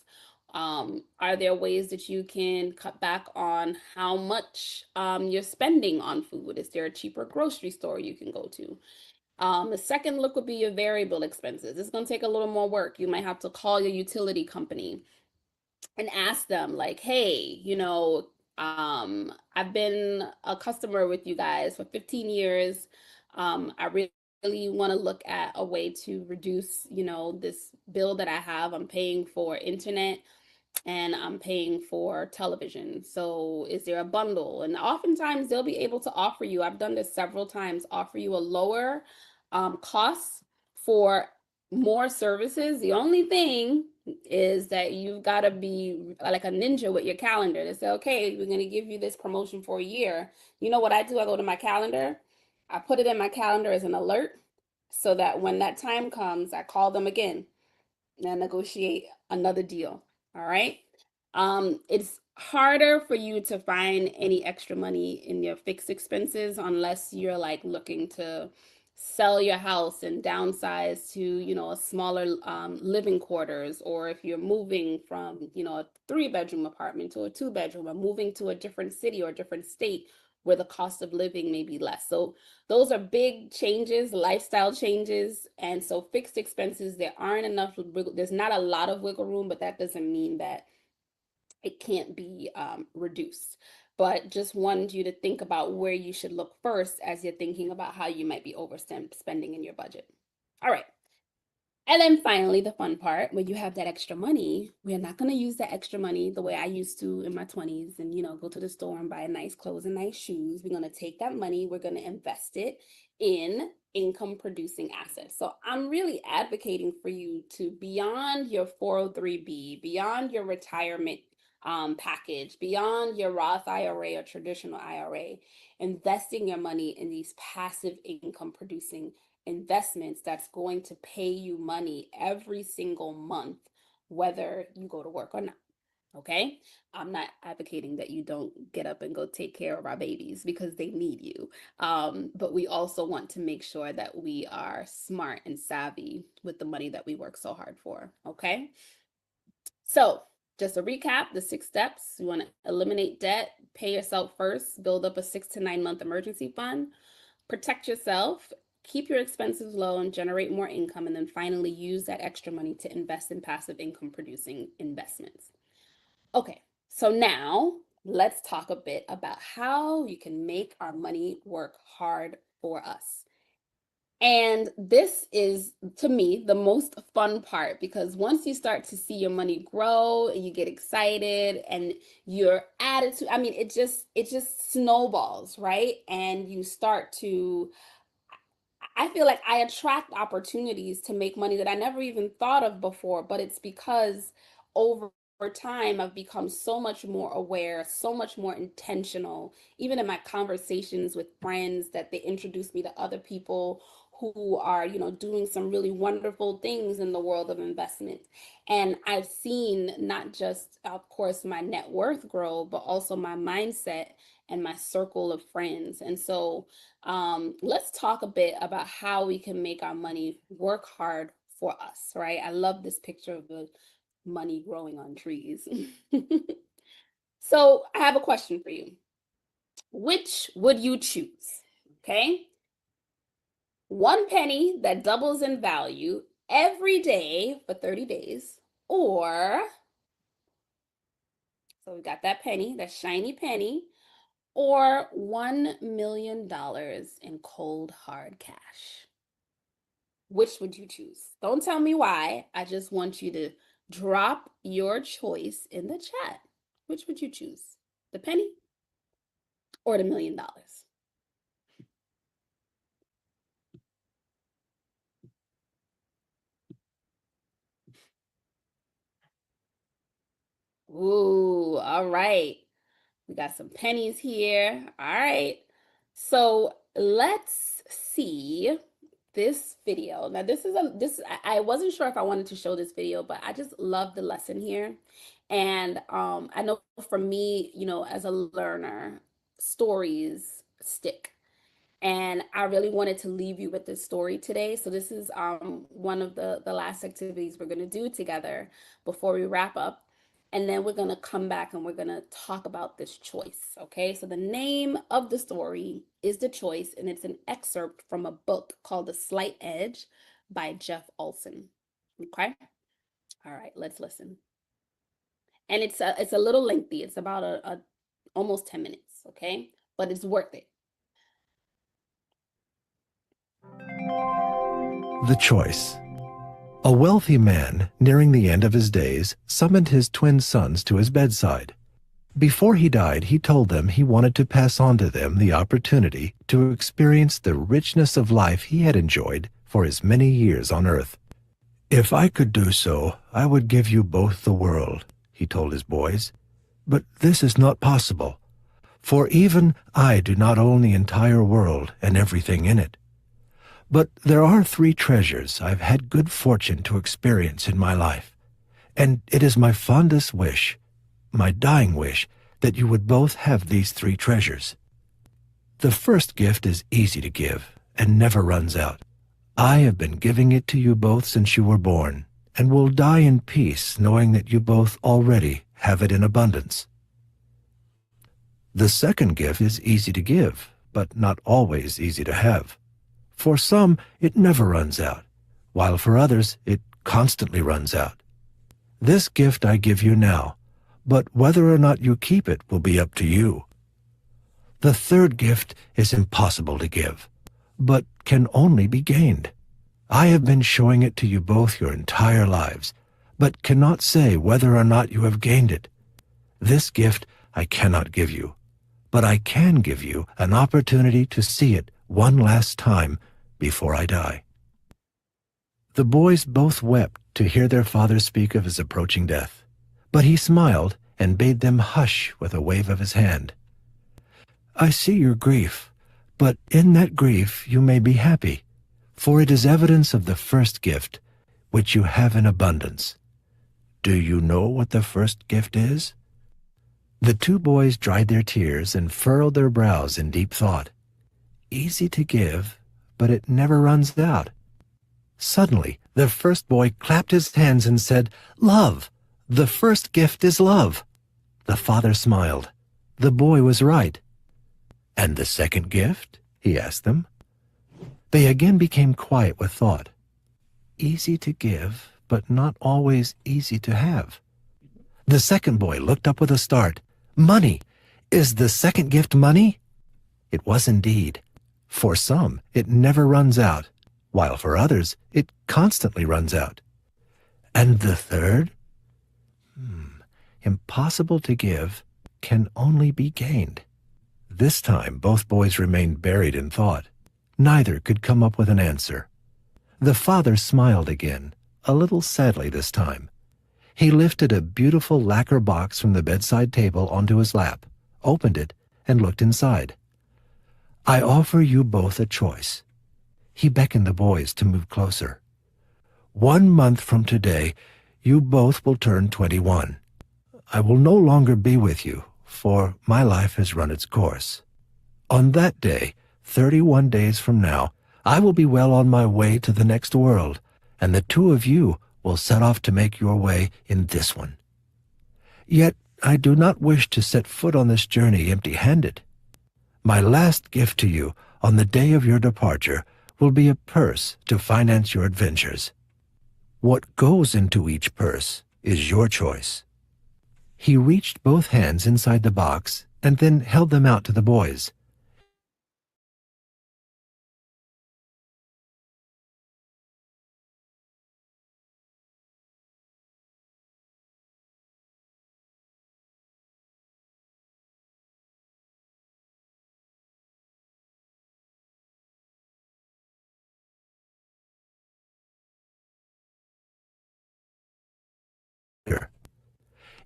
Are there ways that you can cut back on how much you're spending on food? Is there a cheaper grocery store you can go to? The second look would be your variable expenses. It's going to take a little more work. You might have to call your utility company and ask them, like, hey, I've been a customer with you guys for 15 years. I really want to look at a way to reduce, this bill that I have. I'm paying for internet and I'm paying for television. So is there a bundle? And oftentimes they'll be able to offer you, I've done this several times, offer you a lower cost for more services. The only thing is that you've got to be like a ninja with your calendar to say, okay, we're going to give you this promotion for a year. You know what I do? I go to my calendar, I put it in my calendar as an alert so that when that time comes, I call them again and negotiate another deal. All right. It's harder for you to find any extra money in your fixed expenses unless you're like looking to sell your house and downsize to, a smaller living quarters, or if you're moving from, a 3 bedroom apartment to a 2 bedroom, or moving to a different city or a different state where the cost of living may be less. So those are big changes, lifestyle changes. And so fixed expenses, there aren't enough, there's not a lot of wiggle room, but that doesn't mean that it can't be reduced. But just wanted you to think about where you should look first as you're thinking about how you might be overspending in your budget. All right. And then finally, the fun part, when you have that extra money, we're not going to use that extra money the way I used to in my 20s and, go to the store and buy nice clothes and nice shoes. We're going to take that money, we're going to invest it in income producing assets. So I'm really advocating for you to, beyond your 403B, beyond your retirement package, beyond your Roth IRA or traditional IRA, investing your money in these passive income producing investments that's going to pay you money every single month, whether you go to work or not. Okay. I'm not advocating that you don't get up and go take care of our babies because they need you. But we also want to make sure that we are smart and savvy with the money that we work so hard for. Okay. So Just a recap, the 6 steps. You want to eliminate debt, pay yourself first, build up a 6 to 9 month emergency fund, protect yourself, keep your expenses low and generate more income, and then finally use that extra money to invest in passive income producing investments. Okay, so now let's talk a bit about how you can make our money work hard for us. And this is, to me, the most fun part because once you start to see your money grow, you get excited and your attitude, I mean, it just snowballs, right? And you start to I feel like I attract opportunities to make money that I never even thought of before, but it's because over time I've become so much more aware, so much more intentional, even in my conversations with friends that they introduce me to other people who are, doing some really wonderful things in the world of investment. And I've seen not just, of course, my net worth grow, but also my mindset and my circle of friends. And so let's talk a bit about how we can make our money work hard for us, right? I love this picture of the money growing on trees. So I have a question for you. Which would you choose? Okay. One penny that doubles in value every day for 30 days, or, so we got that penny, that shiny penny, or $1 million in cold hard cash. Which would you choose? Don't tell me why. I just want you to drop your choice in the chat. Which would you choose? The penny or the $1 million? Ooh, all right. We got some pennies here. All right. So let's see this video. Now I wasn't sure if I wanted to show this video, but I just love the lesson here. And I know for me, as a learner, stories stick. And I really wanted to leave you with this story today. So this is one of the last activities we're going to do together before we wrap up. And then we're going to come back and we're going to talk about this choice. Okay. So the name of the story is The Choice, and it's an excerpt from a book called The Slight Edge by Jeff Olson. Okay. All right. Let's listen. And it's a little lengthy. It's about a almost 10 minutes. Okay. But it's worth it. The Choice. A wealthy man, nearing the end of his days, summoned his twin sons to his bedside. Before he died, he told them he wanted to pass on to them the opportunity to experience the richness of life he had enjoyed for his many years on earth. "If I could do so, I would give you both the world," he told his boys. "But this is not possible, for even I do not own the entire world and everything in it. But there are 3 treasures I've had good fortune to experience in my life, and it is my fondest wish, my dying wish, that you would both have these 3 treasures. The first gift is easy to give and never runs out. I have been giving it to you both since you were born, and will die in peace knowing that you both already have it in abundance. The second gift is easy to give, but not always easy to have. For some, it never runs out, while for others, it constantly runs out. This gift I give you now, but whether or not you keep it will be up to you. The third gift is impossible to give, but can only be gained. I have been showing it to you both your entire lives, but cannot say whether or not you have gained it. This gift I cannot give you, but I can give you an opportunity to see it one last time before I die." The boys both wept to hear their father speak of his approaching death, but he smiled and bade them hush with a wave of his hand. "I see your grief, but in that grief you may be happy, for it is evidence of the first gift, which you have in abundance. Do you know what the first gift is?" The 2 boys dried their tears and furrowed their brows in deep thought. Easy to give, but it never runs out. Suddenly, the first boy clapped his hands and said, "Love! The first gift is love. The father smiled. The boy was right. And the second gift? He asked them. They again became quiet with thought. Easy to give, but not always easy to have. The second boy looked up with a start. Money! Is the second gift money? It was indeed. For some, it never runs out, while for others, it constantly runs out. And the third? Impossible to give, can only be gained. This time, both boys remained buried in thought. Neither could come up with an answer. The father smiled again, a little sadly this time. He lifted a beautiful lacquer box from the bedside table onto his lap, opened it, and looked inside. I offer you both a choice. He beckoned the boys to move closer. 1 month from today, you both will turn 21. I will no longer be with you, for my life has run its course. On that day, 31 days from now, I will be well on my way to the next world, and the two of you will set off to make your way in this one. Yet I do not wish to set foot on this journey empty-handed. My last gift to you on the day of your departure will be a purse to finance your adventures. What goes into each purse is your choice. He reached both hands inside the box and then held them out to the boys.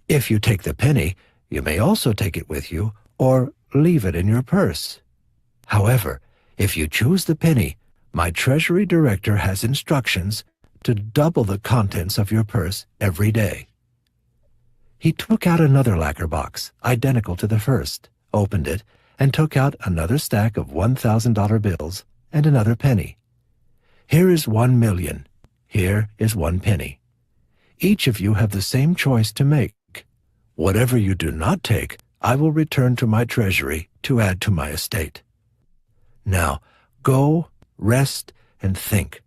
If you take the penny, you may also take it with you or leave it in your purse. However, if you choose the penny, my Treasury Director has instructions to double the contents of your purse every day. He took out another lacquer box, identical to the first, opened it, and took out another stack of $1,000 bills and another penny. Here is 1 million. Here is 1 penny. Each of you have the same choice to make. Whatever you do not take, I will return to my treasury to add to my estate. Now, go, rest, and think.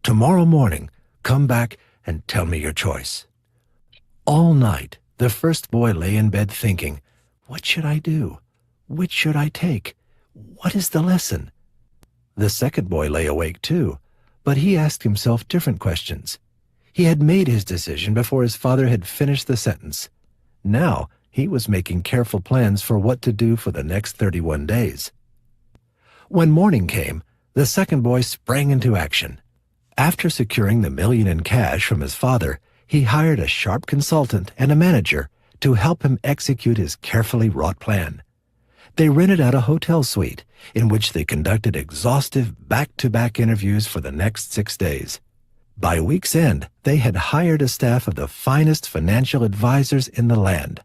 Tomorrow morning, come back and tell me your choice. All night, the first boy lay in bed thinking, what should I do? Which should I take? What is the lesson? The second boy lay awake too, but he asked himself different questions. He had made his decision before his father had finished the sentence. Now he was making careful plans for what to do for the next 31 days. When morning came, the second boy sprang into action. After securing the $1 million in cash from his father, he hired a sharp consultant and a manager to help him execute his carefully wrought plan. They rented out a hotel suite in which they conducted exhaustive back-to-back interviews for the next 6 days. By week's end, they had hired a staff of the finest financial advisors in the land.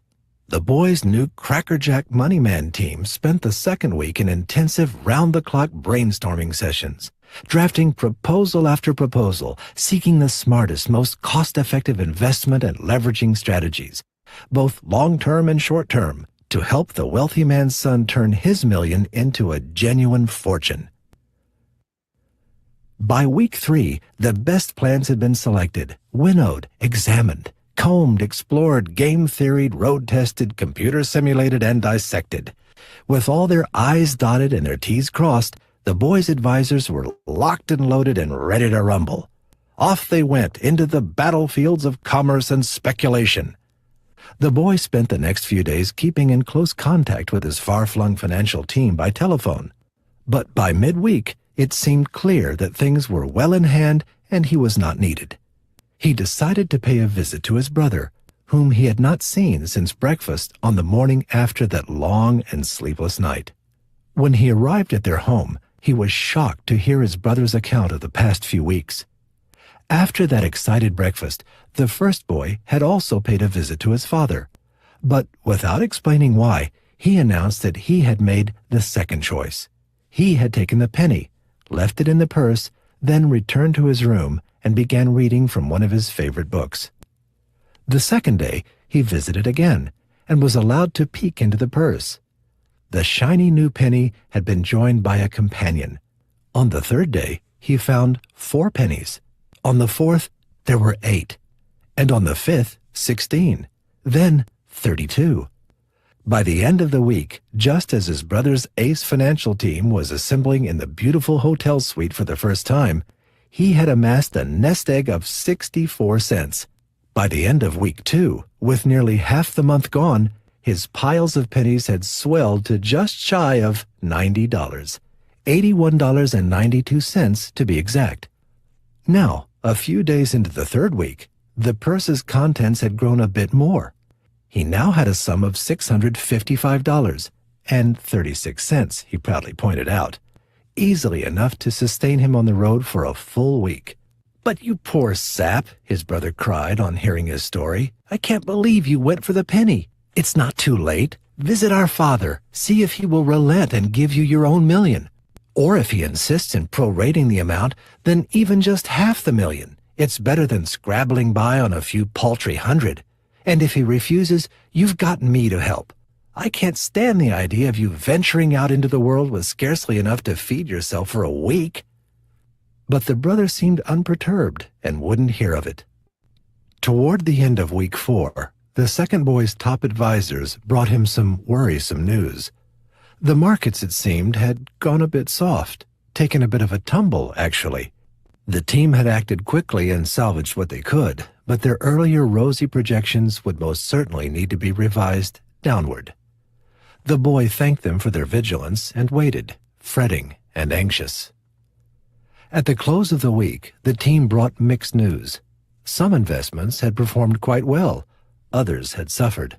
The boys' new crackerjack money man team spent the second week in intensive round-the-clock brainstorming sessions, drafting proposal after proposal, seeking the smartest, most cost-effective investment and leveraging strategies, both long-term and short-term, to help the wealthy man's son turn his million into a genuine fortune. By week 3, the best plans had been selected, winnowed, examined, combed, explored, game-theoried, road-tested, computer-simulated, and dissected. With all their I's dotted and their T's crossed, the boys' advisors were locked and loaded and ready to rumble. Off they went into the battlefields of commerce and speculation. The boy spent the next few days keeping in close contact with his far-flung financial team by telephone. But by midweek, it seemed clear that things were well in hand and he was not needed. He decided to pay a visit to his brother, whom he had not seen since breakfast on the morning after that long and sleepless night. When he arrived at their home, he was shocked to hear his brother's account of the past few weeks. After that excited breakfast, the first boy had also paid a visit to his father. But without explaining why, he announced that he had made the second choice. He had taken the penny, left it in the purse, then returned to his room and began reading from one of his favorite books. The second day, he visited again and was allowed to peek into the purse. The shiny new penny had been joined by a companion. On the third day, he found 4 pennies. On the fourth, there were 8. And on the fifth, 16. Then 32. By the end of the week, just as his brother's ace financial team was assembling in the beautiful hotel suite for the first time, he had amassed a nest egg of 64 cents. By the end of week 2, with nearly half the month gone, his piles of pennies had swelled to just shy of $90. $81.92 to be exact. Now, a few days into the third week, the purse's contents had grown a bit more. He now had a sum of $655.36, he proudly pointed out, easily enough to sustain him on the road for a full week. "But you poor sap," his brother cried on hearing his story. "I can't believe you went for the penny. It's not too late. Visit our father. See if he will relent and give you your own million. Or if he insists in prorating the amount, then even just half the million. It's better than scrabbling by on a few paltry hundred. And if he refuses, you've got me to help. I can't stand the idea of you venturing out into the world with scarcely enough to feed yourself for a week." But the brother seemed unperturbed and wouldn't hear of it. Toward the end of week 4, the second boy's top advisors brought him some worrisome news. The markets, it seemed, had gone a bit soft, taken a bit of a tumble, actually. The team had acted quickly and salvaged what they could, but their earlier rosy projections would most certainly need to be revised downward. The boy thanked them for their vigilance and waited, fretting and anxious. At the close of the week, the team brought mixed news. Some investments had performed quite well, others had suffered.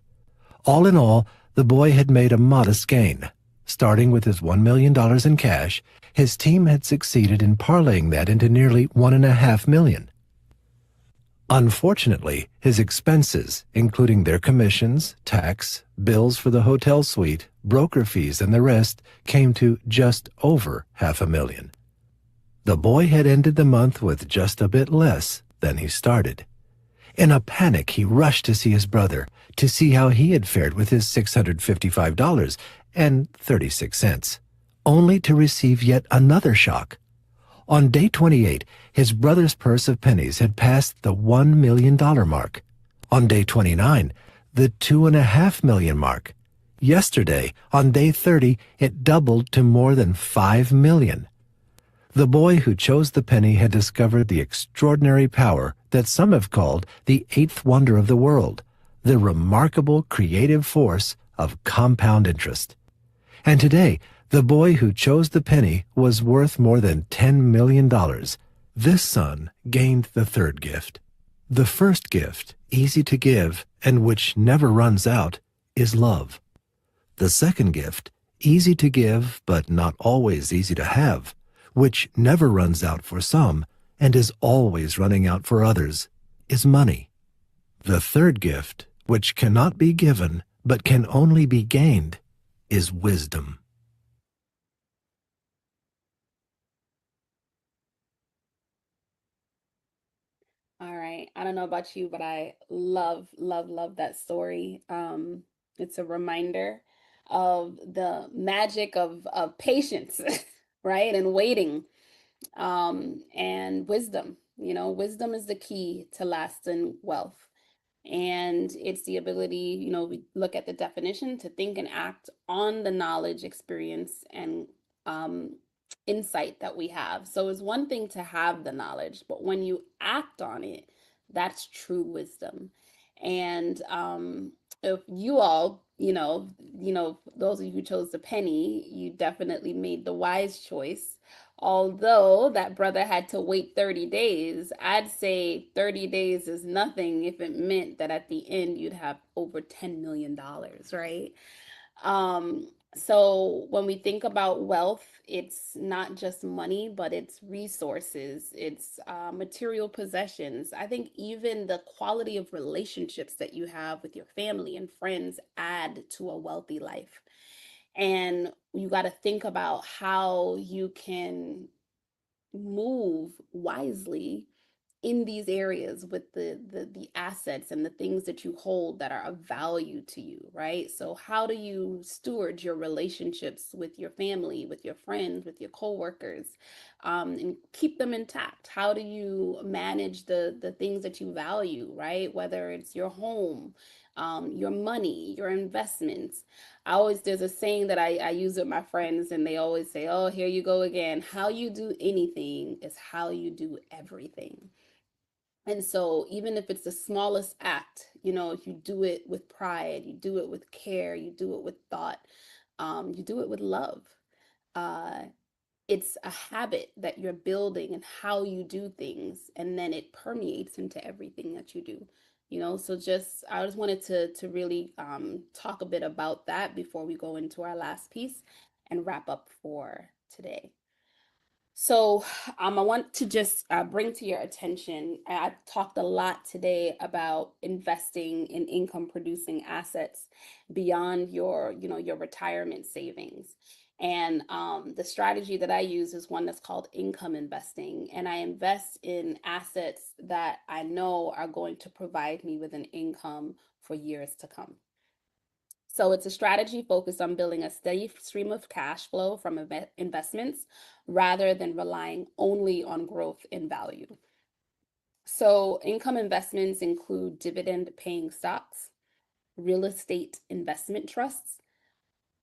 All in all, the boy had made a modest gain. Starting with his $1 million in cash, his team had succeeded in parlaying that into nearly $1.5 million. Unfortunately, his expenses, including their commissions, tax, bills for the hotel suite, broker fees, and the rest, came to just over $500,000. The boy had ended the month with just a bit less than he started. In a panic, he rushed to see his brother, to see how he had fared with his $655.36, only to receive yet another shock. On day 28, his brother's purse of pennies had passed the $1 million mark. On day 29, the $2.5 million mark. Yesterday, on day 30, it doubled to more than $5 million. The boy who chose the penny had discovered the extraordinary power that some have called the eighth wonder of the world, the remarkable creative force of compound interest. And today, the boy who chose the penny was worth more than $10 million. This son gained the third gift. The first gift, easy to give and which never runs out, is love. The second gift, easy to give but not always easy to have, which never runs out for some and is always running out for others, is money. The third gift, which cannot be given but can only be gained, is wisdom. All right. I don't know about you, but I love, love, love that story. It's a reminder of the magic of patience, right? And waiting, and wisdom. You know, wisdom is the key to lasting wealth. And it's the ability, we look at the definition, to think and act on the knowledge, experience, and um, insight that we have. So it's one thing to have the knowledge, but when you act on it, that's true wisdom. And if you all, those of you who chose the penny, you definitely made the wise choice. Although that brother had to wait 30 days, I'd say 30 days is nothing if it meant that at the end you'd have over $10 million, right? So when we think about wealth, it's not just money, but it's resources, it's material possessions. I think even the quality of relationships that you have with your family and friends add to a wealthy life. And you got to think about how you can move wisely in these areas with the assets and the things that you hold that are of value to you, right? So how do you steward your relationships with your family, with your friends, with your coworkers, and keep them intact? How do you manage the things that you value, right? Whether it's your home, your money, your investments. I always, there's a saying that I use with my friends, and they always say, "Oh, here you go again. How you do anything is how you do everything." And so, even if it's the smallest act, if you do it with pride, you do it with care, you do it with thought, you do it with love. Uh, it's a habit that you're building and how you do things, and then it permeates into everything that you do. So just I just wanted to really talk a bit about that before we go into our last piece and wrap up for today. So, I want to just bring to your attention. I've talked a lot today about investing in income producing assets beyond your retirement savings. And the strategy that I use is one that's called income investing. And I invest in assets that I know are going to provide me with an income for years to come. So it's a strategy focused on building a steady stream of cash flow from investments rather than relying only on growth in value. So income investments include dividend paying stocks, real estate investment trusts,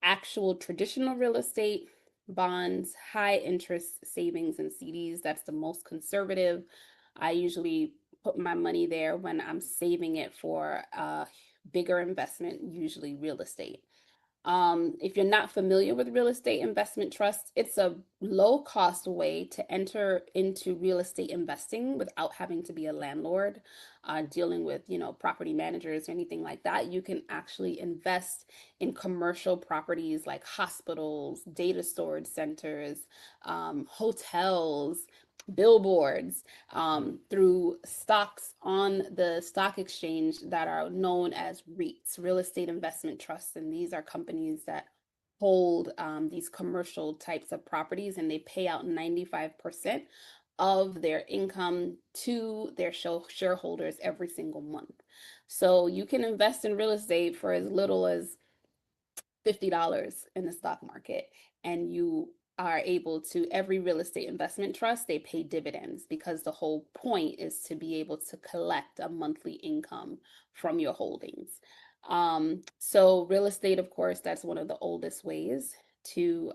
actual traditional real estate, bonds, high interest savings, and CDs. That's the most conservative. I usually put my money there when I'm saving it for a bigger investment, usually real estate. If you're not familiar with real estate investment trusts, it's a low cost way to enter into real estate investing without having to be a landlord, dealing with, property managers or anything like that. You can actually invest in commercial properties like hospitals, data storage centers, hotels, billboards, through stocks on the stock exchange that are known as REITs, real estate investment trusts. And these are companies that hold these commercial types of properties, and they pay out 95% of their income to their shareholders every single month. So you can invest in real estate for as little as $50 in the stock market, and you are able to, every real estate investment trust, they pay dividends because the whole point is to be able to collect a monthly income from your holdings. So real estate, of course, that's one of the oldest ways to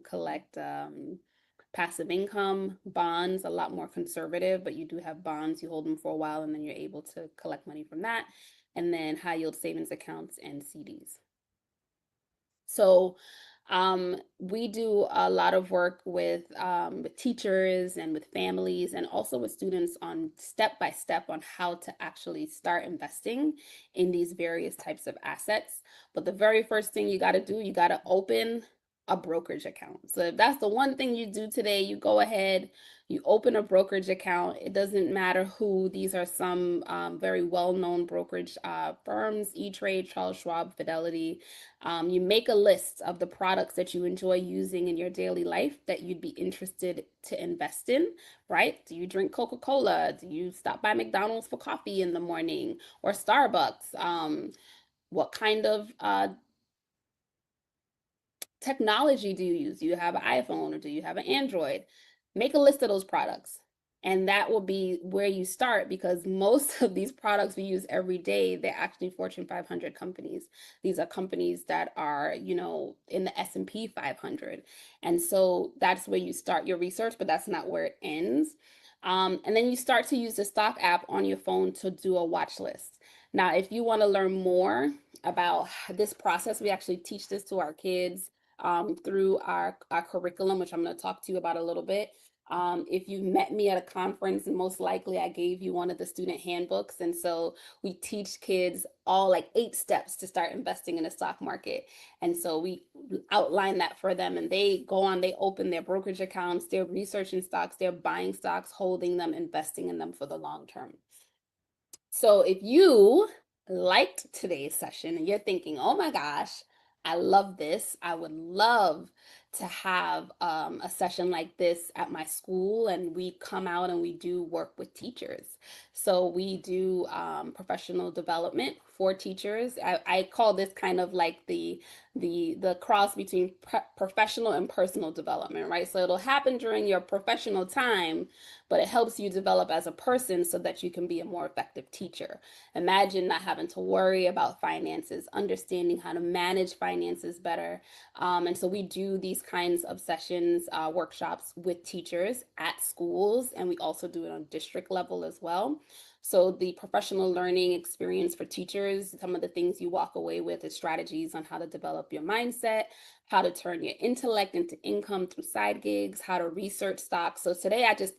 collect passive income. Bonds, a lot more conservative, but you do have bonds, you hold them for a while and then you're able to collect money from that. And then high yield savings accounts and CDs. So we do a lot of work with teachers and with families and also with students on step by step on how to actually start investing in these various types of assets. But the very first thing you got to do, you got to open a brokerage account. So if that's the one thing you do today, you go ahead, you open a brokerage account. It doesn't matter who. These are some very well-known brokerage firms: E-Trade, Charles Schwab, Fidelity. You make a list of the products that you enjoy using in your daily life that you'd be interested to invest in, right? Do you drink Coca-Cola? Do you stop by McDonald's for coffee in the morning or Starbucks? What kind of technology do you use? Do you have an iPhone or do you have an Android? Make a list of those products. And that will be where you start, because most of these products we use every day, they're actually Fortune 500 companies. These are companies that are, in the S&P 500. And so that's where you start your research, but that's not where it ends. And then you start to use the stock app on your phone to do a watch list. Now, if you want to learn more about this process, we actually teach this to our kids through our curriculum, which I'm going to talk to you about a little bit. If you met me at a conference, most likely I gave you one of the student handbooks. And so we teach kids all like 8 steps to start investing in the stock market. And so we outline that for them, and they go on, they open their brokerage accounts, they're researching stocks, they're buying stocks, holding them, investing in them for the long term. So if you liked today's session and you're thinking, oh my gosh, I love this, I would love to have a session like this at my school, and we come out and we do work with teachers. So we do professional development for teachers. I call this kind of like the cross between professional and personal development, right? So it'll happen during your professional time, but it helps you develop as a person so that you can be a more effective teacher. Imagine not having to worry about finances, understanding how to manage finances better. And so we do these kinds of sessions, workshops with teachers at schools, and we also do it on district level as well. So the professional learning experience for teachers, some of the things you walk away with is strategies on how to develop your mindset, how to turn your intellect into income through side gigs, how to research stocks. So today I just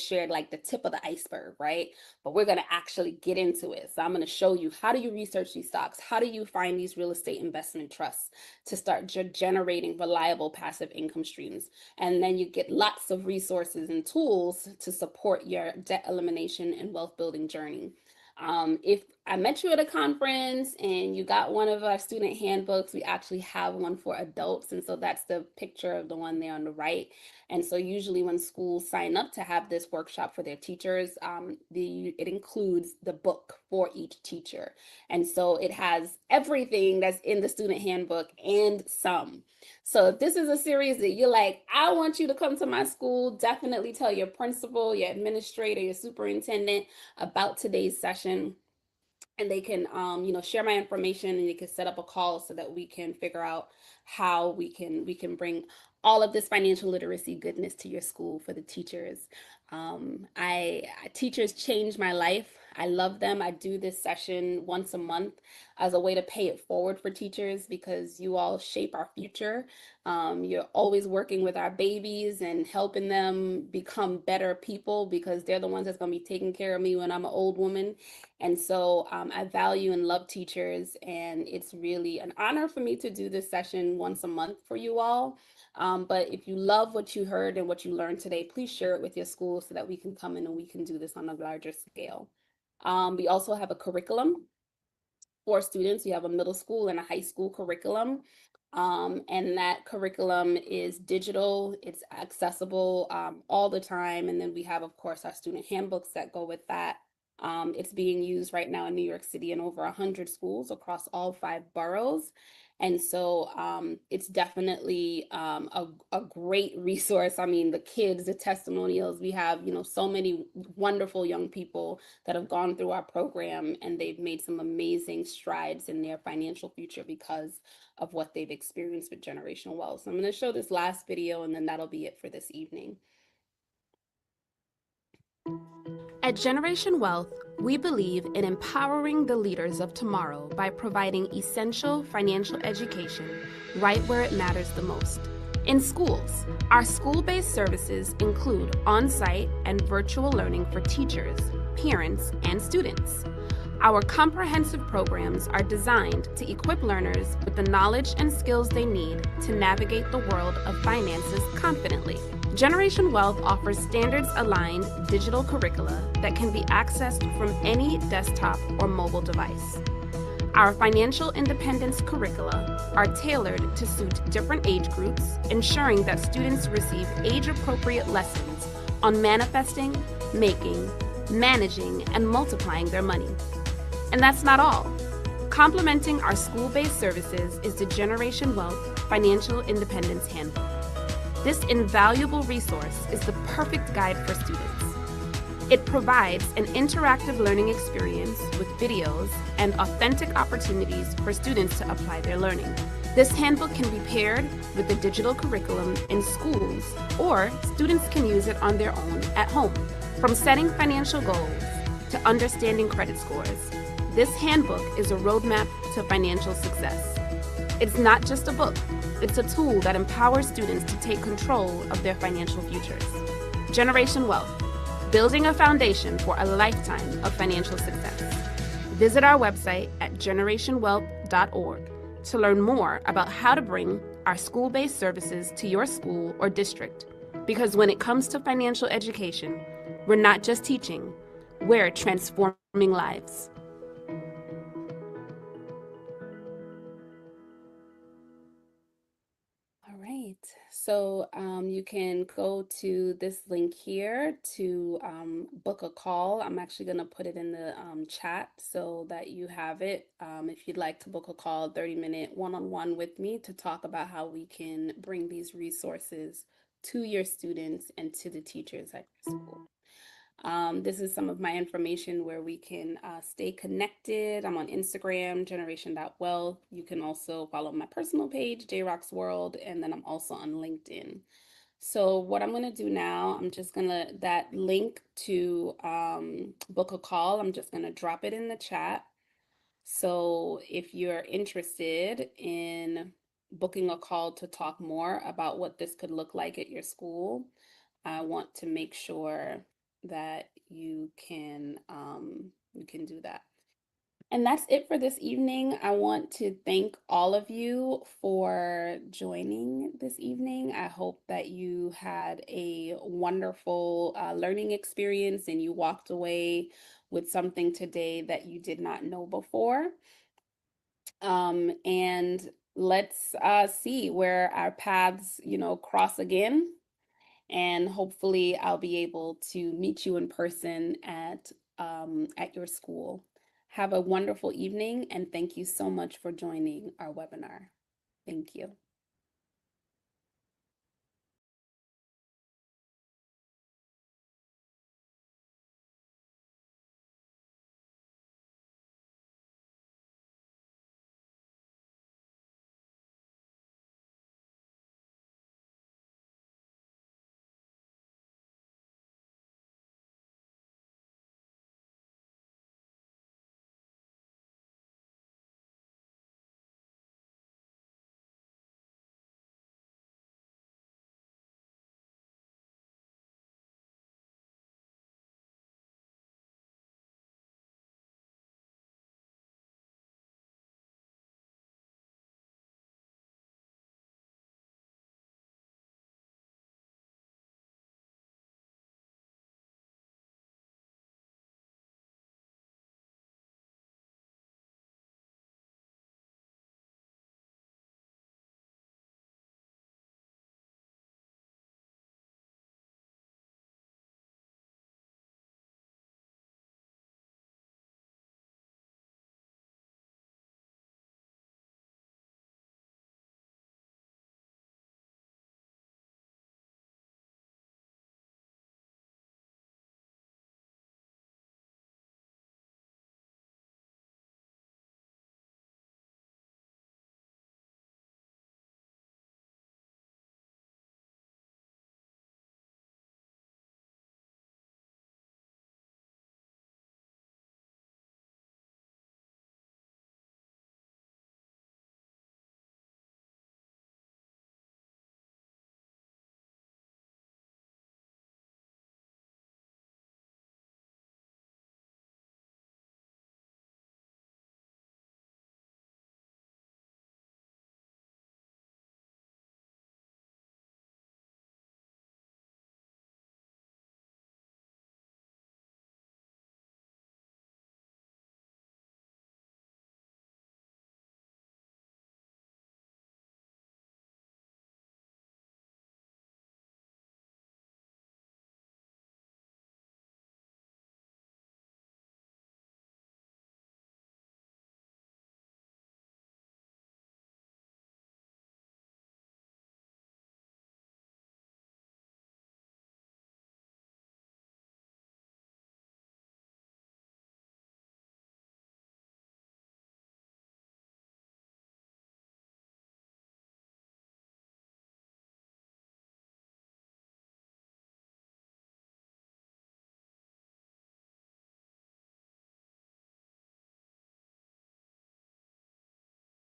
shared like the tip of the iceberg, right? But we're going to actually get into it. So I'm going to show you, how do you research these stocks? How do you find these real estate investment trusts to start generating reliable passive income streams? And then you get lots of resources and tools to support your debt elimination and wealth building journey. If I met you at a conference and you got one of our student handbooks, we actually have one for adults. And so that's the picture of the one there on the right. And so usually when schools sign up to have this workshop for their teachers, it includes the book for each teacher. And so it has everything that's in the student handbook and some. So if this is a series that you're like, I want you to come to my school, definitely tell your principal, your administrator, your superintendent about today's session, and they can share my information, and they can set up a call so that we can figure out how we can bring all of this financial literacy goodness to your school for the teachers. I Teachers changed my life. I love them. I do this session once a month as a way to pay it forward for teachers, because you all shape our future. You're always working with our babies and helping them become better people, because they're the ones that's going to be taking care of me when I'm an old woman. And so I value and love teachers, and it's really an honor for me to do this session once a month for you all. But if you love what you heard and what you learned today, please share it with your school so that we can come in and we can do this on a larger scale. We also have a curriculum for students. We have a middle school and a high school curriculum. And that curriculum is digital, it's accessible all the time. And then we have, of course, our student handbooks that go with that. It's being used right now in New York City in over 100 schools across all 5 boroughs. And so it's definitely a great resource. I mean, the kids, the testimonials, we have, so many wonderful young people that have gone through our program, and they've made some amazing strides in their financial future because of what they've experienced with generational wealth. So I'm going to show this last video, and then that'll be it for this evening. At Generation Wealth, we believe in empowering the leaders of tomorrow by providing essential financial education right where it matters the most. In schools, our school-based services include on-site and virtual learning for teachers, parents, and students. Our comprehensive programs are designed to equip learners with the knowledge and skills they need to navigate the world of finances confidently. Generation Wealth offers standards-aligned digital curricula that can be accessed from any desktop or mobile device. Our financial independence curricula are tailored to suit different age groups, ensuring that students receive age-appropriate lessons on manifesting, making, managing, and multiplying their money. And that's not all. Complementing our school-based services is the Generation Wealth Financial Independence Handbook. This invaluable resource is the perfect guide for students. It provides an interactive learning experience with videos and authentic opportunities for students to apply their learning. This handbook can be paired with the digital curriculum in schools, or students can use it on their own at home. From setting financial goals to understanding credit scores, this handbook is a roadmap to financial success. It's not just a book, it's a tool that empowers students to take control of their financial futures. Generation Wealth, building a foundation for a lifetime of financial success. Visit our website at generationwealth.org to learn more about how to bring our school-based services to your school or district. Because when it comes to financial education, we're not just teaching, we're transforming lives. All right, So you can go to this link here to book a call. I'm actually going to put it in the chat so that you have it. If you'd like to book a call, 30-minute one-on-one with me to talk about how we can bring these resources to your students and to the teachers at your school. This is some of my information where we can stay connected. I'm on Instagram, generation.wealth. You can also follow my personal page, JRock's World, and then I'm also on LinkedIn. So what I'm gonna do now, I'm just gonna, that link to book a call, I'm just gonna drop it in the chat. So if you're interested in booking a call to talk more about what this could look like at your school, I want to make sure that you can do that. And that's it for this evening. I want to thank all of you for joining this evening. I hope that you had a wonderful learning experience and you walked away with something today that you did not know before. And let's see where our paths, cross again. And hopefully, I'll be able to meet you in person at your school. Have a wonderful evening, and thank you so much for joining our webinar. Thank you.